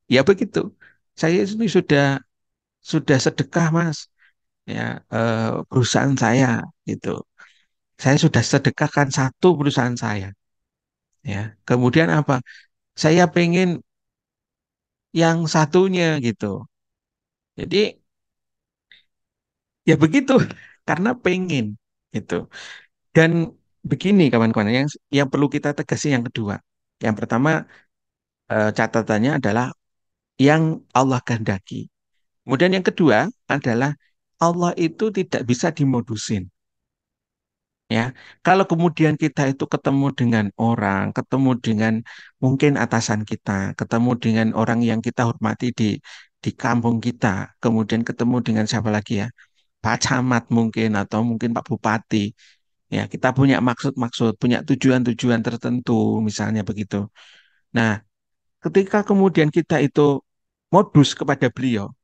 Ya begitu. Saya ini sudah sedekah mas, ya, perusahaan saya gitu. Saya sudah sedekahkan satu perusahaan saya. Ya, kemudian apa? Saya pengen yang satunya gitu. Jadi ya begitu, karena pengen gitu. Dan begini kawan-kawan, yang perlu kita tegasi yang kedua. Yang pertama, catatannya adalah yang Allah kehendaki. Kemudian yang kedua adalah Allah itu tidak bisa dimodusin. Ya, kalau kemudian kita itu ketemu dengan orang, ketemu dengan mungkin atasan kita, ketemu dengan orang yang kita hormati di kampung kita, kemudian ketemu dengan siapa lagi ya, Pak Camat mungkin atau mungkin Pak Bupati, ya kita punya maksud-maksud, punya tujuan-tujuan tertentu, misalnya begitu. Nah, ketika kemudian kita itu modus kepada beliau,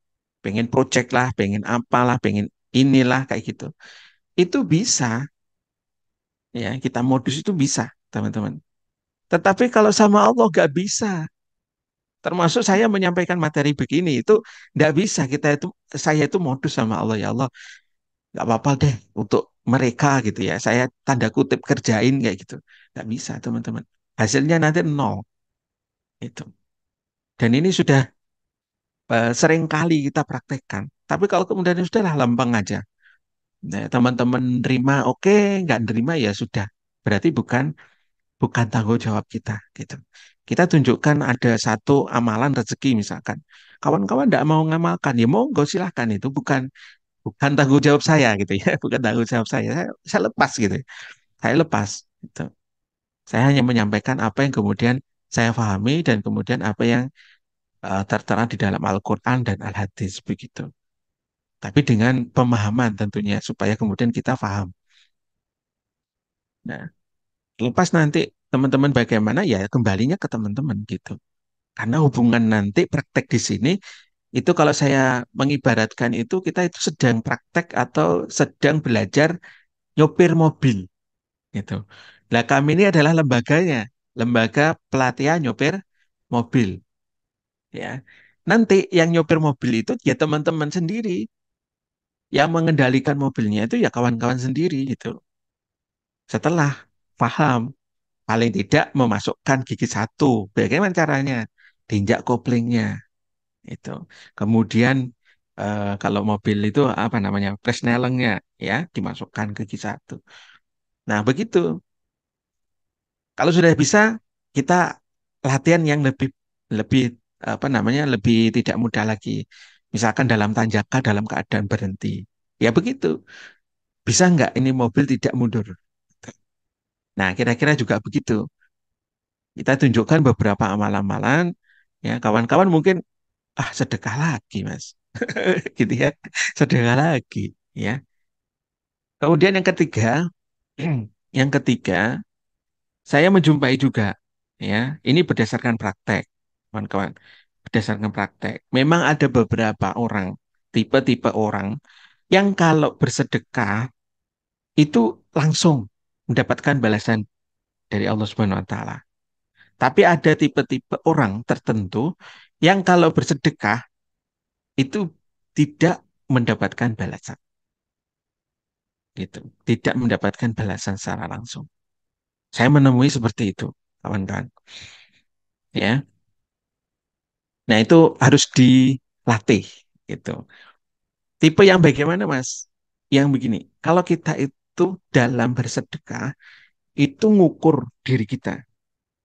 pengen project lah, pengen apalah, pengen inilah kayak gitu, itu bisa, ya kita modus itu bisa, teman-teman. Tetapi kalau sama Allah nggak bisa. Termasuk saya menyampaikan materi begini itu nggak bisa kita itu saya itu modus sama Allah ya Allah nggak apa-apa deh untuk mereka gitu ya. Saya tanda kutip kerjain kayak gitu. Nggak bisa teman-teman. Hasilnya nanti nol itu. Dan ini sudah sering kali kita praktekkan. Tapi kalau kemudian ya sudahlah lempeng aja. Nah, teman-teman nerima oke, nggak nerima ya sudah. Berarti bukan bukan tanggung jawab kita gitu. Kita tunjukkan ada satu amalan rezeki misalkan. Kawan-kawan tidak mau ngamalkan, ya monggo silahkan itu bukan bukan tanggung jawab saya gitu ya, bukan tanggung jawab saya. Saya lepas gitu. Saya lepas gitu. Saya hanya menyampaikan apa yang kemudian saya pahami dan kemudian apa yang tertera di dalam Al-Qur'an dan Al-Hadis begitu. Tapi dengan pemahaman tentunya supaya kemudian kita paham. Nah, lepas nanti teman-teman bagaimana ya kembalinya ke teman-teman gitu. Karena hubungan nanti praktek di sini itu kalau saya mengibaratkan itu kita itu sedang praktek atau sedang belajar nyopir mobil gitu. Nah kami ini adalah lembaganya, lembaga pelatihan nyopir mobil ya. Nanti yang nyopir mobil itu ya teman-teman sendiri, yang mengendalikan mobilnya itu ya kawan-kawan sendiri gitu. Setelah paham, paling tidak memasukkan gigi satu, bagaimana caranya? Diinjak koplingnya itu. Kemudian kalau mobil itu apa namanya presnelengnya ya dimasukkan ke gigi satu. Nah begitu. Kalau sudah bisa kita latihan yang lebih lebih apa namanya lebih tidak mudah lagi. Misalkan dalam tanjakan dalam keadaan berhenti. Ya begitu. Bisa nggak ini mobil tidak mundur? Nah kira-kira juga begitu. Kita tunjukkan beberapa amalan-amalan. Ya kawan-kawan mungkin sedekah lagi mas. Gitu ya. Sedekah lagi. Ya. Kemudian yang ketiga, yang ketiga, saya menjumpai juga, ya, ini berdasarkan praktek, kawan-kawan, berdasarkan praktek. Memang ada beberapa orang, tipe-tipe orang yang kalau bersedekah itu langsung mendapatkan balasan dari Allah Subhanahu Wa Taala. Tapi ada tipe-tipe orang tertentu yang kalau bersedekah itu tidak mendapatkan balasan, gitu, tidak mendapatkan balasan secara langsung. Saya menemui seperti itu, kawan-kawan. Ya, nah itu harus dilatih, gitu. Tipe yang bagaimana, Mas? Yang begini, kalau kita itu dalam bersedekah itu ngukur diri kita.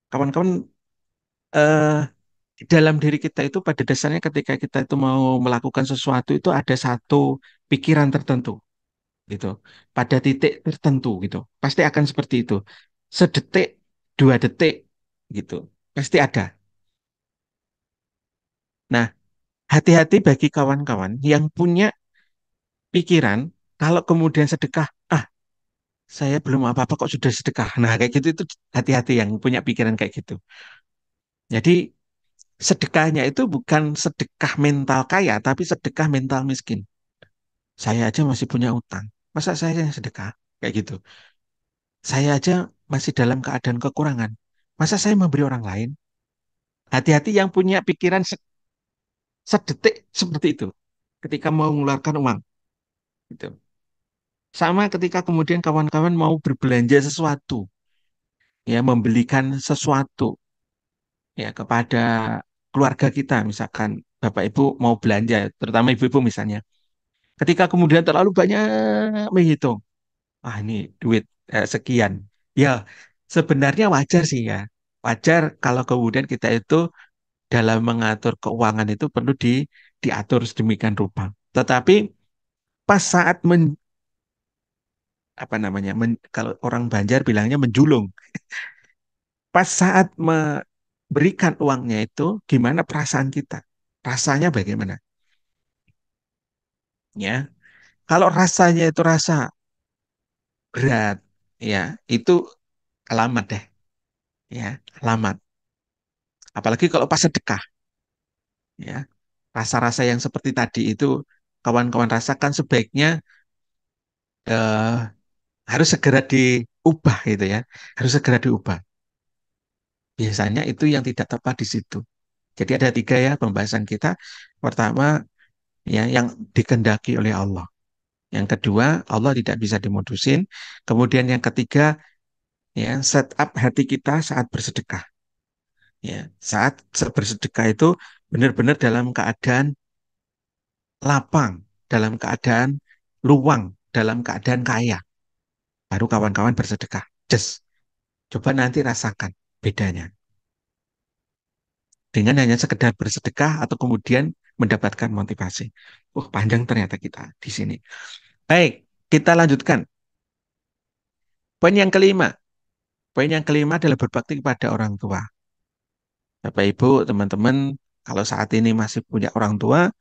Kawan-kawan, eh, di dalam diri kita itu pada dasarnya ketika kita itu mau melakukan sesuatu itu ada satu pikiran tertentu, gitu. Pada titik tertentu, gitu. Pasti akan seperti itu. Sedetik, 2 detik, gitu. Pasti ada. Nah, hati-hati bagi kawan-kawan yang punya pikiran kalau kemudian sedekah, saya belum apa-apa kok sudah sedekah. Nah, kayak gitu itu hati-hati yang punya pikiran kayak gitu. Jadi sedekahnya itu bukan sedekah mental kaya, tapi sedekah mental miskin. Saya aja masih punya utang. Masa saya yang sedekah? Kayak gitu. Saya aja masih dalam keadaan kekurangan. Masa saya memberi orang lain? Hati-hati yang punya pikiran sedetik seperti itu. Ketika mau mengeluarkan uang. Gitu. Sama ketika kemudian kawan-kawan mau berbelanja sesuatu. Ya, membelikan sesuatu ya kepada keluarga kita misalkan Bapak Ibu mau belanja terutama ibu-ibu misalnya ketika kemudian terlalu banyak menghitung ini duit sekian ya sebenarnya wajar sih ya wajar kalau kemudian kita itu dalam mengatur keuangan itu perlu diatur sedemikian rupa tetapi pas saat apa namanya, kalau orang Banjar bilangnya menjulung. Pas saat memberikan uangnya itu, gimana perasaan kita? Rasanya bagaimana? Ya, kalau rasanya itu rasa berat, ya itu alamat deh, ya alamat. Apalagi kalau pas sedekah, ya rasa-rasa yang seperti tadi itu kawan-kawan rasakan sebaiknya eh, harus segera diubah gitu ya, harus segera diubah. Biasanya itu yang tidak tepat di situ. Jadi ada tiga ya pembahasan kita. Pertama ya yang dikehendaki oleh Allah. Yang kedua, Allah tidak bisa dimodusin. Kemudian yang ketiga, ya set up hati kita saat bersedekah. Ya, saat bersedekah itu benar-benar dalam keadaan lapang, dalam keadaan luang, dalam keadaan kaya. Baru kawan-kawan bersedekah. Just coba nanti rasakan bedanya. Dengan hanya sekedar bersedekah atau kemudian mendapatkan motivasi. Panjang ternyata kita di sini. Baik, kita lanjutkan. Poin yang kelima. Poin yang kelima adalah berbakti kepada orang tua. Bapak Ibu, teman-teman, kalau saat ini masih punya orang tua,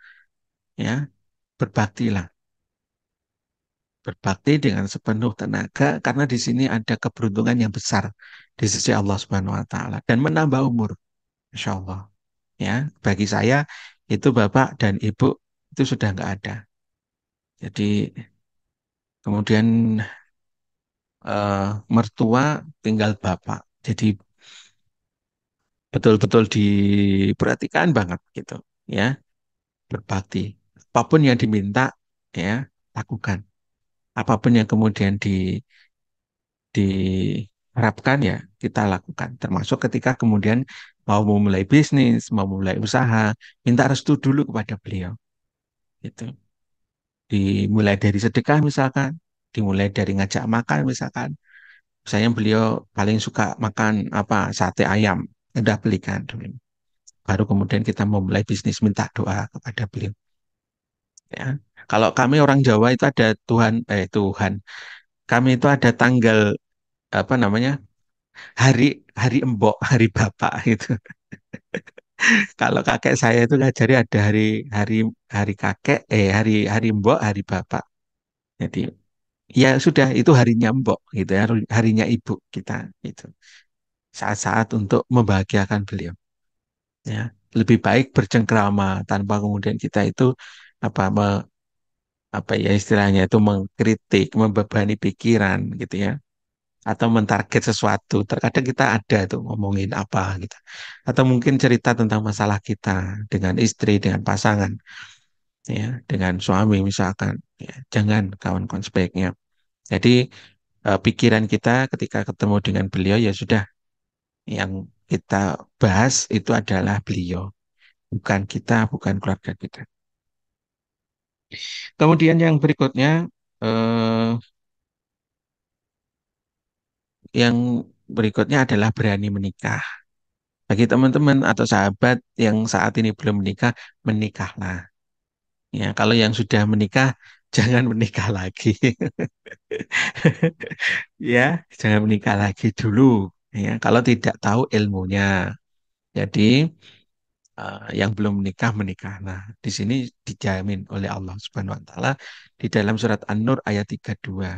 ya, berbaktilah. Berbakti dengan sepenuh tenaga karena di sini ada keberuntungan yang besar di sisi Allah Subhanahu wa taala dan menambah umur, Insya Allah. Ya, bagi saya itu Bapak dan Ibu itu sudah nggak ada. Jadi kemudian mertua tinggal Bapak. Jadi betul-betul diperhatikan banget gitu, ya, berbakti. Apapun yang diminta, ya, lakukan. Apapun yang kemudian diharapkan ya kita lakukan. Termasuk ketika kemudian mau memulai bisnis, mau memulai usaha, minta restu dulu kepada beliau. Gitu. Dimulai dari sedekah misalkan, dimulai dari ngajak makan misalkan. Saya beliau paling suka makan apa sate ayam, udah belikan dulu. Baru kemudian kita memulai bisnis minta doa kepada beliau. Ya. Kalau kami orang Jawa itu ada Tuhan, kami itu ada tanggal apa namanya hari hari embok, hari bapak itu. Kalau kakek saya itu ngajari ada hari hari hari kakek, hari hari mbok, hari bapak. Jadi ya sudah itu harinya mbok gitu ya, harinya ibu kita itu. Saat-saat untuk membahagiakan beliau. Ya, lebih baik bercengkrama tanpa kemudian kita itu apa apa ya istilahnya itu mengkritik, membebani pikiran gitu ya. Atau mentarget sesuatu. Terkadang kita ada tuh ngomongin apa gitu. Atau mungkin cerita tentang masalah kita dengan istri, dengan pasangan, ya, dengan suami misalkan. Ya, jangan kawan-kawan sebaiknya. Jadi pikiran kita ketika ketemu dengan beliau ya sudah yang kita bahas itu adalah beliau, bukan kita, bukan keluarga kita. Kemudian yang berikutnya, eh, yang berikutnya adalah berani menikah. Bagi teman-teman atau sahabat yang saat ini belum menikah, menikahlah. Ya, kalau yang sudah menikah, jangan menikah lagi. Ya, jangan menikah lagi dulu. Ya, kalau tidak tahu ilmunya. Jadi, yang belum menikah, menikah. Nah, di sini dijamin oleh Allah Subhanahu wa taala di dalam surat An-Nur ayat 32.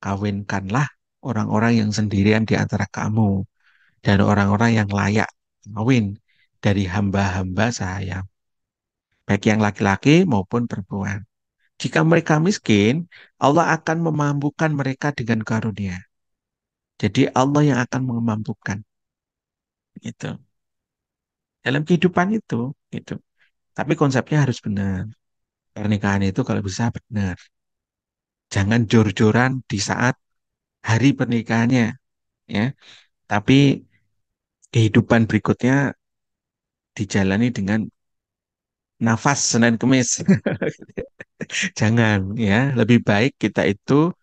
Kawinkanlah orang-orang yang sendirian di antara kamu dan orang-orang yang layak kawin dari hamba-hamba saya, baik yang laki-laki maupun perempuan. Jika mereka miskin, Allah akan memampukan mereka dengan karunia. Jadi Allah yang akan memampukan itu dalam kehidupan itu, gitu. Tapi konsepnya harus benar. Pernikahan itu kalau bisa benar. Jangan jor-joran di saat hari pernikahannya, ya. Tapi kehidupan berikutnya dijalani dengan nafas Senin Kemis. Jangan, ya. Lebih baik kita itu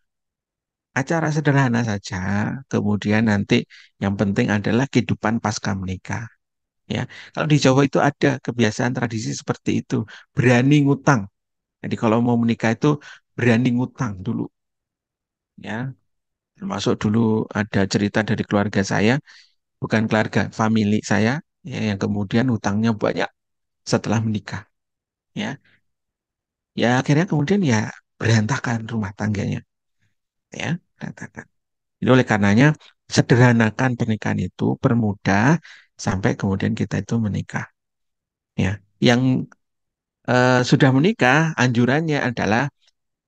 acara sederhana saja, kemudian nanti yang penting adalah kehidupan pasca menikah. Ya, kalau di Jawa itu ada kebiasaan tradisi seperti itu, berani ngutang. Jadi kalau mau menikah itu berani ngutang dulu. ya. Termasuk dulu ada cerita dari keluarga saya, bukan keluarga, famili saya, ya, yang kemudian hutangnya banyak setelah menikah. Ya, ya akhirnya kemudian ya berantakan rumah tangganya, ya, berantakan. Jadi oleh karenanya sederhanakan pernikahan itu, permudah sampai kemudian kita itu menikah. Ya, yang sudah menikah, anjurannya adalah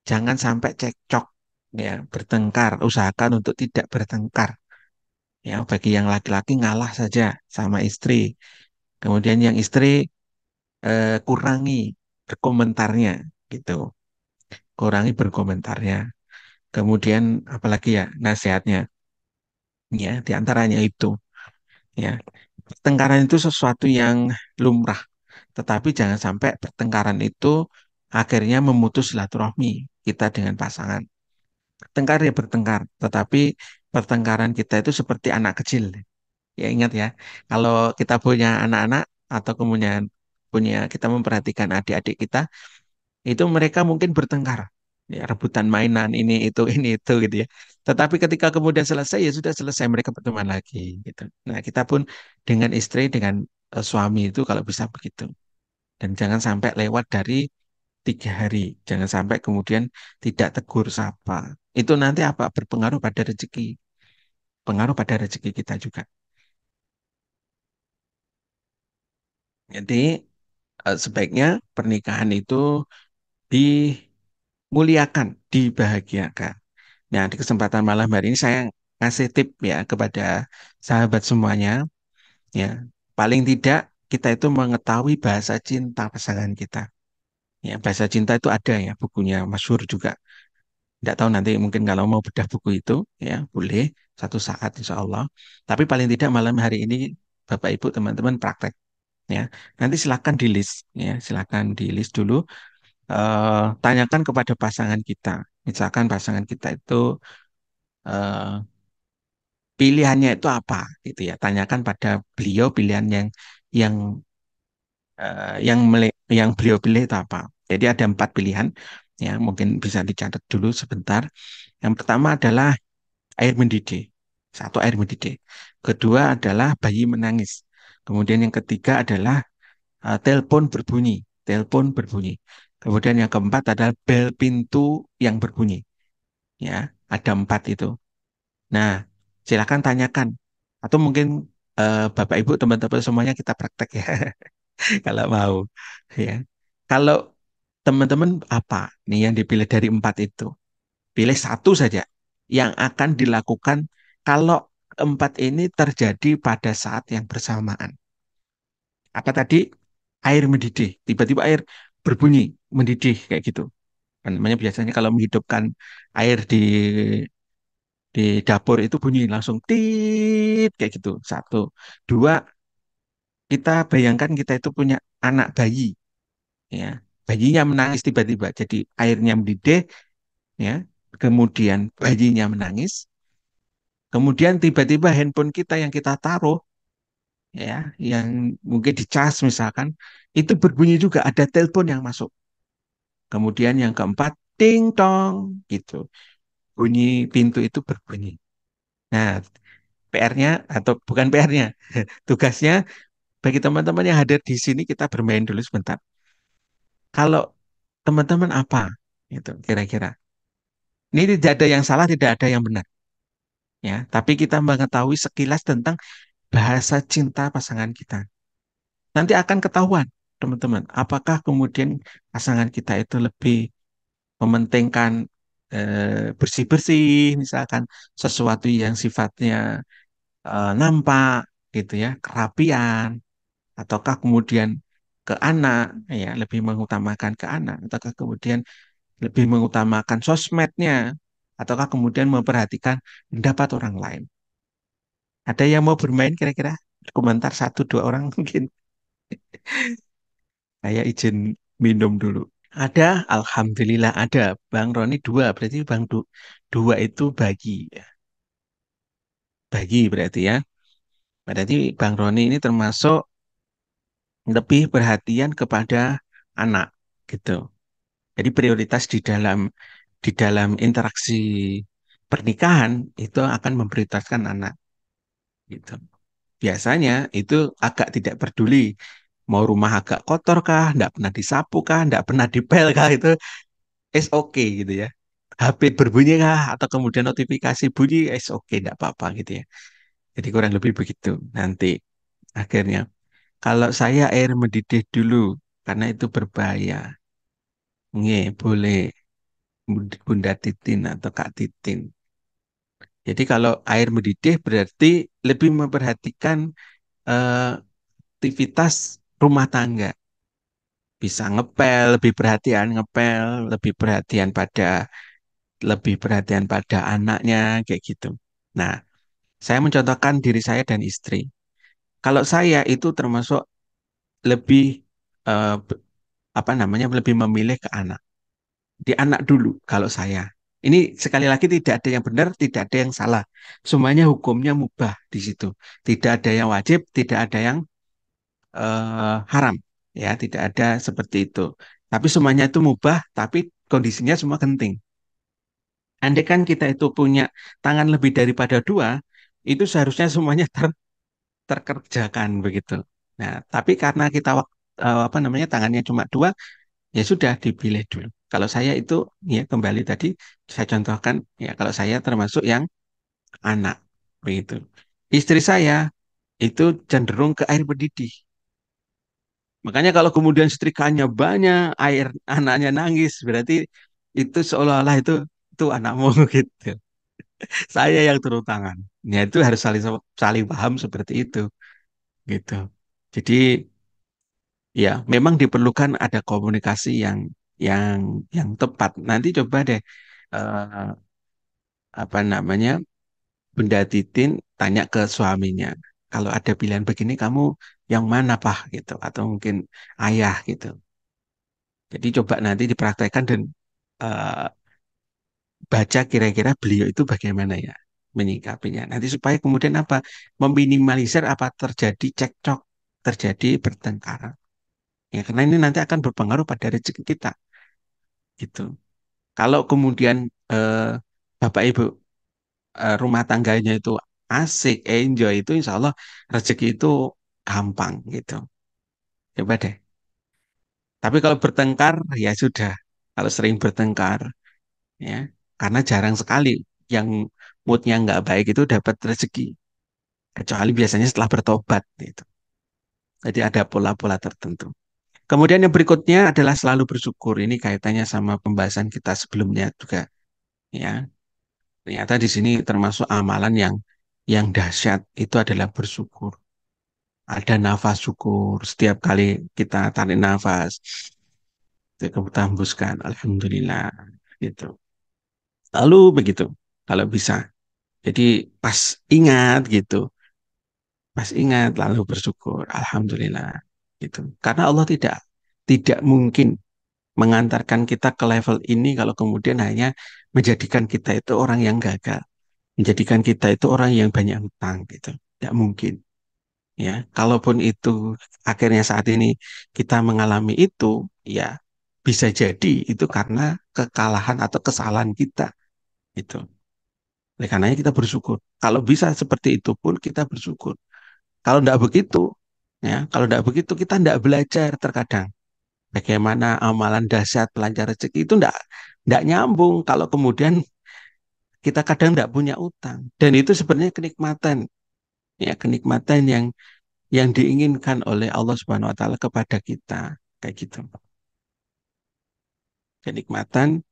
jangan sampai cekcok, ya, bertengkar. Usahakan untuk tidak bertengkar. Ya, bagi yang laki-laki ngalah saja sama istri. Kemudian yang istri kurangi berkomentarnya, gitu. Kurangi berkomentarnya. Kemudian apalagi ya nasihatnya, ya, diantaranya itu. Ya, pertengkaran itu sesuatu yang lumrah, tetapi jangan sampai pertengkaran itu akhirnya memutus silaturahmi kita dengan pasangan. Bertengkar ya bertengkar, tetapi pertengkaran kita itu seperti anak kecil. Ya ingat ya, kalau kita punya anak-anak atau kemudian punya kita memperhatikan adik-adik kita, itu mereka mungkin bertengkar, ya rebutan mainan ini itu gitu ya. Tetapi ketika kemudian selesai ya sudah selesai mereka berteman lagi gitu. Nah kita pun dengan istri dengan suami itu kalau bisa begitu. Dan jangan sampai lewat dari 3 hari, jangan sampai kemudian tidak tegur sapa. Itu nanti apa berpengaruh pada rezeki, pengaruh pada rezeki kita juga. Jadi sebaiknya pernikahan itu dimuliakan, dibahagiakan. Nah, di kesempatan malam hari ini saya ngasih tip ya kepada sahabat semuanya, ya. Paling tidak kita itu mengetahui bahasa cinta pasangan kita. Ya, bahasa cinta itu ada ya, bukunya masyhur juga. Tidak tahu nanti mungkin kalau mau bedah buku itu, ya boleh satu saat insya Allah. Tapi paling tidak malam hari ini Bapak Ibu teman-teman praktek, ya. Nanti silakan di list, ya silakan di list dulu. Tanyakan kepada pasangan kita. Misalkan pasangan kita itu eh, pilihannya itu apa, gitu ya. Tanyakan pada beliau pilihan yang yang beliau pilih itu apa. Jadi ada 4 pilihan, ya. Mungkin bisa dicatat dulu sebentar. Yang pertama adalah air mendidih. Satu, air mendidih. Kedua adalah bayi menangis. Kemudian yang ketiga adalah telepon berbunyi. Telepon berbunyi. Kemudian yang keempat adalah bel pintu yang berbunyi. Ya, ada 4 itu. Nah, silakan tanyakan. Atau mungkin Bapak Ibu teman-teman semuanya kita praktek ya, kalau mau. Ya, kalau teman-teman apa nih yang dipilih dari 4 itu? Pilih satu saja yang akan dilakukan kalau keempat ini terjadi pada saat yang bersamaan. Apa tadi? Air mendidih. Tiba-tiba air berbunyi, mendidih kayak gitu. Kan namanya biasanya kalau menghidupkan air di dapur itu bunyi langsung tit kayak gitu. Satu. Dua, kita bayangkan kita itu punya anak bayi, ya. Bayinya menangis tiba-tiba. Jadi airnya mendidih, ya. Kemudian bayinya menangis. Kemudian tiba-tiba handphone kita yang kita taruh, ya, yang mungkin dicas misalkan, itu berbunyi juga ada telepon yang masuk. Kemudian yang keempat, ting tong gitu. Bunyi pintu itu berbunyi. Nah, PR-nya atau bukan PR-nya, tugasnya bagi teman-teman yang hadir di sini kita bermain dulu sebentar. Kalau teman-teman apa itu kira-kira? Ini tidak ada yang salah, tidak ada yang benar, ya. Tapi kita mengetahui sekilas tentang bahasa cinta pasangan kita. Nanti akan ketahuan, teman-teman, apakah kemudian pasangan kita itu lebih mementingkan bersih-bersih, misalkan sesuatu yang sifatnya nampak, gitu ya, kerapian, ataukah kemudian ke anak, ya, lebih mengutamakan ke anak, ataukah kemudian lebih mengutamakan sosmednya, ataukah kemudian memperhatikan pendapat orang lain. Ada yang mau bermain kira-kira? Komentar satu dua orang mungkin. Saya izin minum dulu. Ada, alhamdulillah ada. Bang Roni dua, berarti dua itu bagi, bagi berarti ya. Berarti Bang Roni ini termasuk lebih perhatian kepada anak, gitu. Jadi prioritas di dalam interaksi pernikahan itu akan memprioritaskan anak gitu. Biasanya itu agak tidak peduli mau rumah agak kotor kah, nggak pernah disapu kah, nggak pernah dipel kah, itu is okay gitu ya. HP berbunyi kah atau kemudian notifikasi bunyi is okay, nggak apa-apa gitu ya. Jadi kurang lebih begitu nanti akhirnya. Kalau saya air mendidih dulu karena itu berbahaya. Nggih, boleh Bunda Titin atau Kak Titin. Jadi kalau air mendidih berarti lebih memperhatikan eh, aktivitas rumah tangga. Bisa ngepel, lebih perhatian ngepel, lebih perhatian pada anaknya kayak gitu. Nah, saya mencontohkan diri saya dan istri. Kalau saya itu termasuk lebih eh, apa namanya lebih memilih ke anak. Di anak dulu kalau saya. Ini sekali lagi tidak ada yang benar, tidak ada yang salah. Semuanya hukumnya mubah di situ. Tidak ada yang wajib, tidak ada yang haram. Ya, tidak ada seperti itu. Tapi semuanya itu mubah, tapi kondisinya semua genting. Andai kan kita itu punya tangan lebih daripada dua, itu seharusnya semuanya terkerjakan begitu. Nah, tapi karena kita apa namanya tangannya cuma dua, ya sudah dipilih dulu. Kalau saya itu ya kembali tadi saya contohkan ya kalau saya termasuk yang anak begitu. Istri saya itu cenderung ke air mendidih. Makanya kalau kemudian setrikanya banyak, air anaknya nangis, berarti itu seolah-olah itu anakmu gitu. Saya yang turun tangan. Ya itu harus saling saling paham seperti itu gitu. Jadi ya memang diperlukan ada komunikasi yang yang tepat. Nanti coba deh eh, apa namanya Bunda Titin tanya ke suaminya. Kalau ada pilihan begini kamu yang mana Pak gitu atau mungkin ayah gitu. Jadi coba nanti dipraktekkan dan eh, baca kira-kira beliau itu bagaimana ya menyikapinya. Nanti supaya kemudian apa? Meminimalisir apa terjadi cekcok, terjadi pertengkaran. Ya, karena ini nanti akan berpengaruh pada rezeki kita gitu. Kalau kemudian eh, Bapak Ibu rumah tangganya itu asik, enjoy itu insya Allah rezeki itu gampang gitu. Coba deh. Tapi kalau bertengkar ya sudah. Kalau sering bertengkar ya karena jarang sekali yang moodnya nggak baik itu dapat rezeki kecuali biasanya setelah bertobat gitu. Jadi ada pola-pola tertentu. Kemudian yang berikutnya adalah selalu bersyukur. Ini kaitannya sama pembahasan kita sebelumnya juga ya. Ternyata di sini termasuk amalan yang dahsyat itu adalah bersyukur. Ada nafas syukur setiap kali kita tarik nafas, kita hembuskan, alhamdulillah gitu. Lalu begitu kalau bisa. Jadi pas ingat gitu, pas ingat lalu bersyukur, alhamdulillah gitu. Karena Allah tidak mungkin mengantarkan kita ke level ini kalau kemudian hanya menjadikan kita itu orang yang gagal, menjadikan kita itu orang yang banyak hutang gitu. Tidak mungkin ya. Kalaupun itu akhirnya saat ini kita mengalami itu, ya bisa jadi itu karena kekalahan atau kesalahan kita gitu. Oleh karenanya kita bersyukur. Kalau bisa seperti itu pun kita bersyukur. Kalau tidak begitu, ya, kalau tidak begitu kita tidak belajar terkadang bagaimana amalan dahsyat pelancar rezeki itu tidak nyambung kalau kemudian kita kadang tidak punya utang. Dan itu sebenarnya kenikmatan, ya kenikmatan yang diinginkan oleh Allah Subhanahu Wa Taala kepada kita, kayak gitu. Kenikmatan,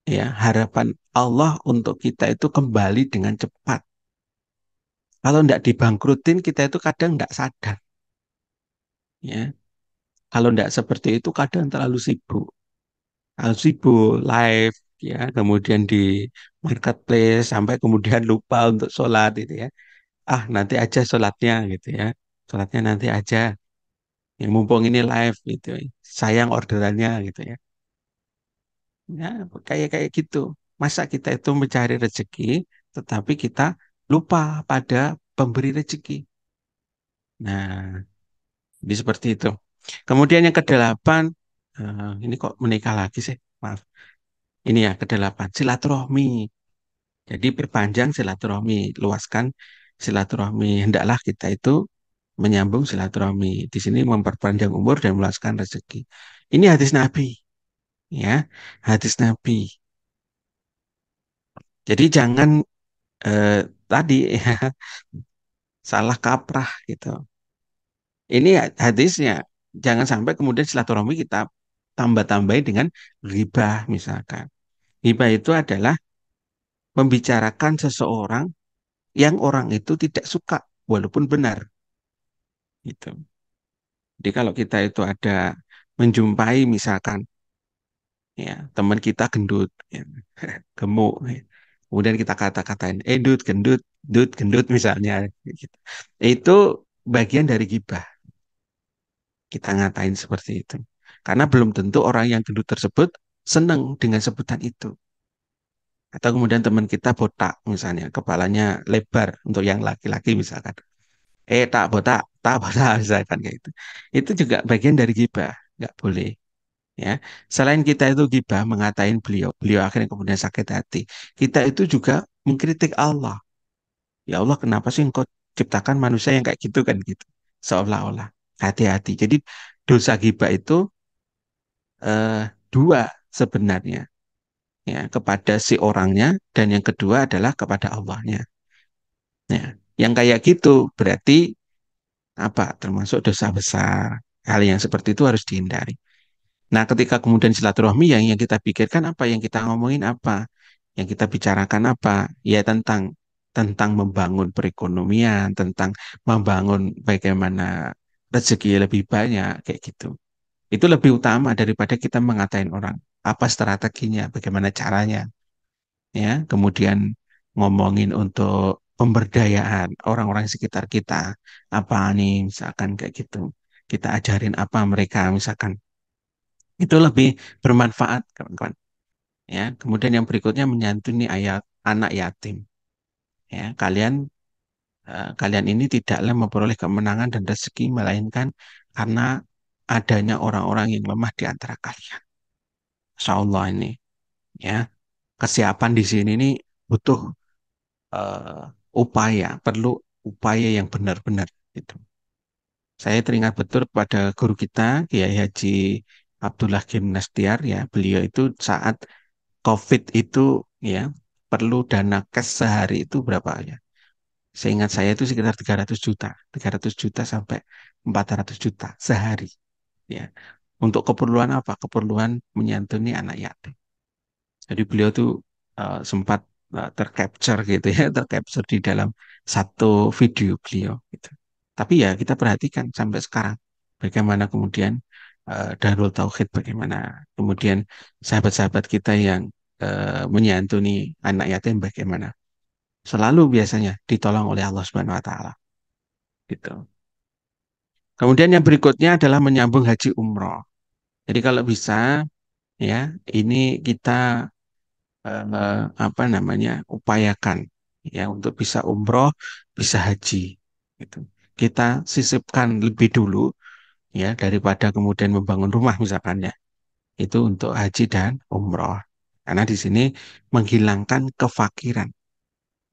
ya harapan Allah untuk kita itu kembali dengan cepat. Kalau tidak dibangkrutin, kita itu kadang tidak sadar, ya. Kalau tidak seperti itu, kadang terlalu sibuk. Sibuk live ya kemudian di marketplace sampai kemudian lupa untuk sholat itu ya nanti aja sholatnya gitu ya sholatnya nanti aja yang mumpung ini live gitu ya. Sayang orderannya gitu ya ya kayak kayak gitu masa kita itu mencari rezeki tetapi kita lupa pada pemberi rezeki. Nah jadi seperti itu. Kemudian yang kedelapan ini kok menikah lagi sih, maaf. Ini ya kedelapan silaturahmi. Jadi perpanjang silaturahmi, luaskan silaturahmi. Hendaklah kita itu menyambung silaturahmi. Di sini memperpanjang umur dan meluaskan rezeki. Ini hadis Nabi, ya, hadis Nabi. Jadi jangan eh, tadi ya, salah kaprah gitu. Ini hadisnya. Jangan sampai kemudian silaturahmi kita tambah-tambahin dengan ghibah misalkan. Ghibah itu adalah membicarakan seseorang yang orang itu tidak suka walaupun benar gitu. Jadi kalau kita itu ada menjumpai misalkan ya teman kita gendut, ya, gemuk, ya. Kemudian kita kata-katain, dut, gendut, dut, gendut misalnya, gitu. Itu bagian dari gibah. Kita ngatain seperti itu. Karena belum tentu orang yang gendut tersebut senang dengan sebutan itu. Atau kemudian teman kita botak misalnya, kepalanya lebar untuk yang laki-laki misalkan. Tak botak misalkan kayak itu. Itu juga bagian dari gibah, nggak boleh. Ya, selain kita itu gibah mengatain beliau, beliau akhirnya kemudian sakit hati. Kita itu juga mengkritik Allah. Ya Allah, kenapa sih engkau ciptakan manusia yang kayak gitu kan gitu? Seolah-olah hati-hati. Jadi dosa gibah itu eh, dua sebenarnya, ya, kepada si orangnya dan yang kedua adalah kepada Allahnya. Ya, yang kayak gitu berarti apa? Termasuk dosa besar. Hal yang seperti itu harus dihindari. Nah, ketika kemudian silaturahmi yang kita pikirkan apa, yang kita ngomongin apa, yang kita bicarakan apa, ya tentang membangun perekonomian, tentang membangun bagaimana rezeki lebih banyak kayak gitu. Itu lebih utama daripada kita mengatain orang. Apa strateginya, bagaimana caranya, ya. Kemudian ngomongin untuk pemberdayaan orang-orang sekitar kita, apa nih, misalkan kayak gitu. Kita ajarin apa mereka, misalkan itu lebih bermanfaat kawan-kawan, ya. Kemudian yang berikutnya menyantuni ayat anak yatim, ya. Kalian ini tidaklah memperoleh kemenangan dan rezeki melainkan karena adanya orang-orang yang lemah di antara kalian. Insya Allah ini, ya, kesiapan di sini ini butuh eh, perlu upaya yang benar-benar itu. Saya teringat betul pada guru kita Kiai Haji Abdullah Gimnastiar, ya. Beliau itu saat COVID itu, ya, perlu dana cash sehari itu berapa ya? Seingat saya itu sekitar 300 juta, 300 juta sampai 400 juta sehari, ya. Untuk keperluan apa? Keperluan menyantuni anak yatim. Jadi beliau tuh sempat tercapture gitu ya, tercapture di dalam satu video beliau gitu. Tapi ya kita perhatikan sampai sekarang bagaimana kemudian Darul Tauhid, bagaimana kemudian sahabat-sahabat kita yang menyantuni anak yatim bagaimana. Selalu biasanya ditolong oleh Allah Subhanahu wa taala gitu. Kemudian yang berikutnya adalah menyambung haji umroh. Jadi kalau bisa, ya, ini kita apa namanya, upayakan, ya, untuk bisa umroh, bisa haji gitu. Kita sisipkan lebih dulu, ya, daripada kemudian membangun rumah misalkan, ya, itu untuk haji dan umroh, karena di sini menghilangkan kefakiran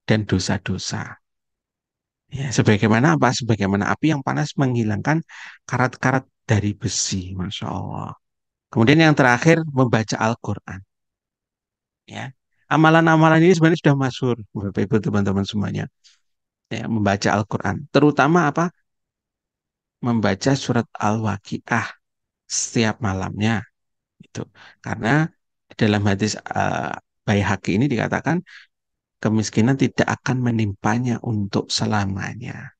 dan dosa-dosa, ya, sebagaimana apa, sebagaimana api yang panas menghilangkan karat-karat dari besi, Masya Allah. Kemudian yang terakhir membaca Al-Quran, ya. Amalan-amalan ini sebenarnya sudah masyhur, Bapak Ibu teman-teman semuanya, ya, membaca Al-Quran, terutama apa, membaca surat Al-Waqiah setiap malamnya itu, karena dalam hadis Baihaqi ini dikatakan kemiskinan tidak akan menimpanya untuk selamanya.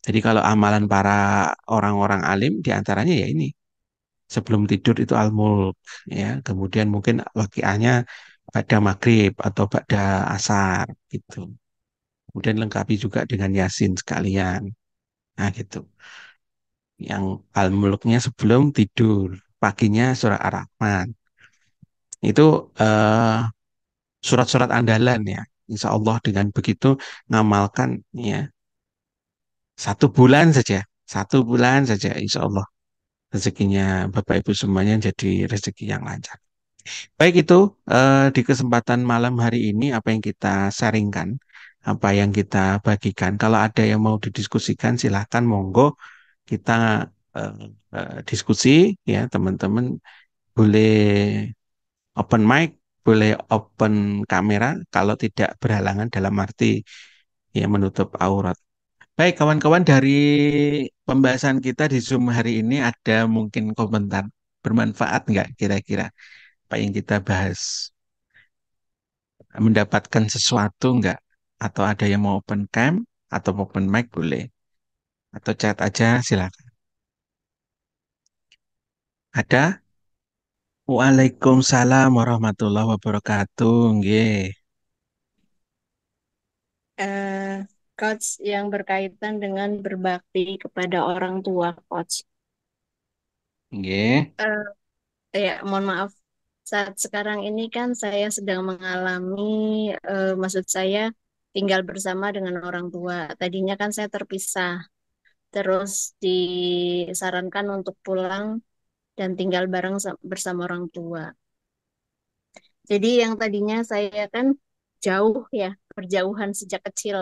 Jadi kalau amalan para orang-orang alim diantaranya ya ini, sebelum tidur itu Al-Mulk, ya, kemudian mungkin waqiahnya pada maghrib atau pada asar gitu. Kemudian lengkapi juga dengan Yasin sekalian. Nah, gitu. Yang Al-Mulknya sebelum tidur, paginya surah Ar-Rahman. Itu eh, surat-surat andalan, ya. Insya Allah dengan begitu ngamalkan, ya, 1 bulan saja, 1 bulan saja, insya Allah rezekinya Bapak Ibu semuanya jadi rezeki yang lancar. Baik itu di kesempatan malam hari ini apa yang kita sharingkan, apa yang kita bagikan. Kalau ada yang mau didiskusikan silahkan monggo kita eh, diskusi ya teman-teman boleh open mic, boleh open kamera kalau tidak berhalangan dalam arti ya menutup aurat. Baik kawan-kawan dari pembahasan kita di Zoom hari ini ada mungkin komentar bermanfaat nggak kira-kira apa yang kita bahas? Mendapatkan sesuatu nggak? Atau ada yang mau open cam atau open mic boleh. Atau chat aja silakan. Ada? Waalaikumsalam warahmatullahi wabarakatuh. Nggih. eh Coach yang berkaitan dengan berbakti kepada orang tua, Coach. Nggih. Eh, ya, mohon maaf. Saat sekarang ini kan saya sedang mengalami, maksud saya tinggal bersama dengan orang tua. Tadinya kan saya terpisah, terus disarankan untuk pulang dan tinggal bareng bersama orang tua. Jadi yang tadinya saya kan jauh ya, berjauhan sejak kecil.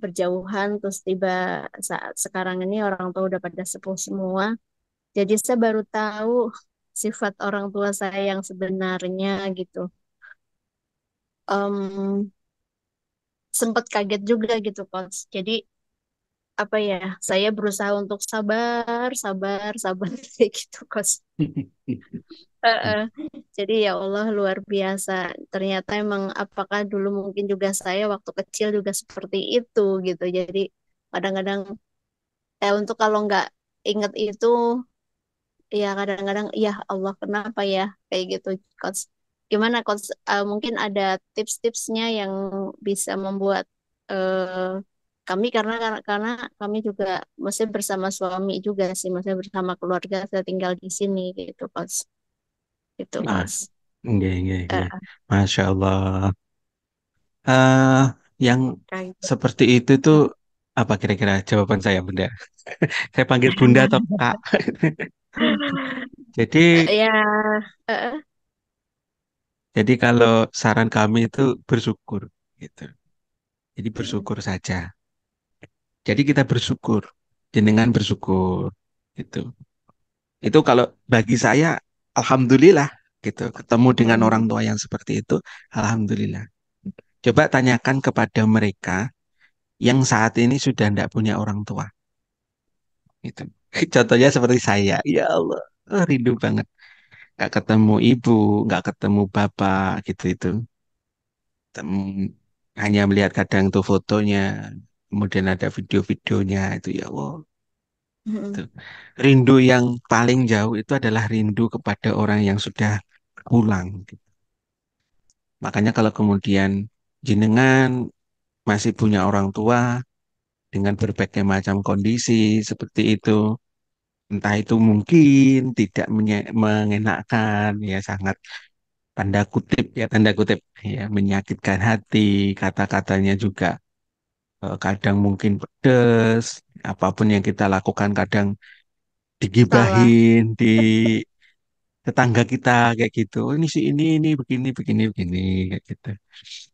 Berjauhan terus tiba saat sekarang ini orang tua udah pada sepuh semua. Jadi saya baru tahu sifat orang tua saya yang sebenarnya gitu. Em, Sempat kaget juga gitu, Coach. Jadi apa ya? Saya berusaha untuk sabar, sabar, sabar kayak gitu, Coach. Heeh. Jadi ya Allah luar biasa. Ternyata emang apakah dulu mungkin juga saya waktu kecil juga seperti itu gitu. Jadi kadang-kadang untuk kalau nggak inget itu ya kadang-kadang ya Allah kenapa ya kayak gitu coach. Gimana coach? Mungkin ada tips-tipsnya yang bisa membuat eh, kami karena kami juga masih bersama suami juga sih, masih bersama keluarga saya tinggal di sini gitu coach. Itu Ah, coach. nggih, nggih, nggih. Eh, Masya Allah. eh yang kayak gitu. seperti itu tuh apa kira-kira jawaban saya, Bunda? Saya panggil Bunda atau Kak? Jadi, Ya, eh, jadi kalau saran kami itu bersyukur, gitu. Jadi mm, bersyukur saja. Jadi kita bersyukur, jenengan bersyukur, gitu. Itu kalau bagi saya, alhamdulillah, gitu. Ketemu dengan orang mm, tua yang seperti itu, alhamdulillah. Coba tanyakan kepada mereka yang saat ini sudah tidak punya orang tua, gitu. Contohnya seperti saya, ya Allah, rindu banget. Nggak ketemu ibu, nggak ketemu bapak, gitu itu. Hanya melihat kadang tuh fotonya, kemudian ada video-videonya, itu ya Allah. Itu. mm, Rindu yang paling jauh itu adalah rindu kepada orang yang sudah pulang. Makanya kalau kemudian jenengan masih punya orang tua dengan berbagai macam kondisi seperti itu, entah itu mungkin tidak mengenakan, ya sangat tanda kutip ya menyakitkan hati, kata-katanya juga kadang mungkin pedes, apapun yang kita lakukan kadang salah. digibahin di tetangga kita kayak gitu. Oh, ini sih ini begini begini begini kayak gitu.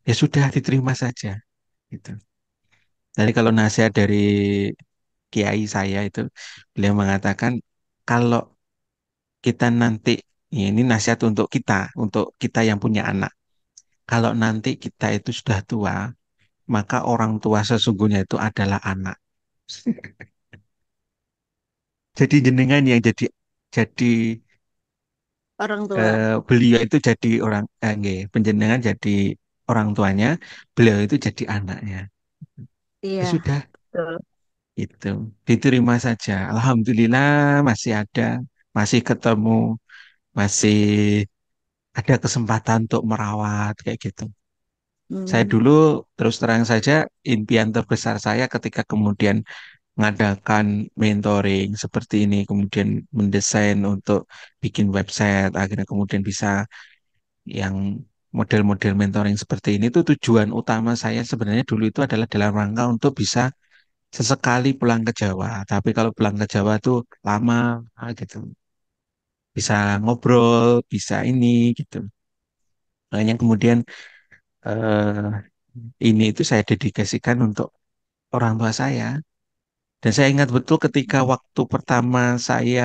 Ya sudah diterima saja gitu. Jadi kalau nasihat dari kiai saya itu beliau mengatakan kalau kita nanti ya ini nasihat untuk kita yang punya anak. Kalau nanti kita itu sudah tua, maka orang tua sesungguhnya itu adalah anak. Jadi jenengan yang jadi Orang tua. beliau itu jadi nggih, penjenengan jadi orang tuanya, beliau itu jadi anaknya. Iya, Ya sudah, betul. itu diterima saja. Alhamdulillah masih ada, masih ketemu, masih ada kesempatan untuk merawat kayak gitu. Saya Hmm, dulu terus terang saja impian terbesar saya ketika kemudian mengadakan mentoring seperti ini, kemudian mendesain untuk bikin website, akhirnya kemudian bisa yang model-model mentoring seperti ini tuh tujuan utama saya sebenarnya dulu itu adalah dalam rangka untuk bisa sesekali pulang ke Jawa. Tapi kalau pulang ke Jawa tuh lama gitu. bisa ngobrol, bisa ini gitu. Makanya kemudian eh, ini itu saya dedikasikan untuk orang tua saya. Dan saya ingat betul ketika waktu pertama saya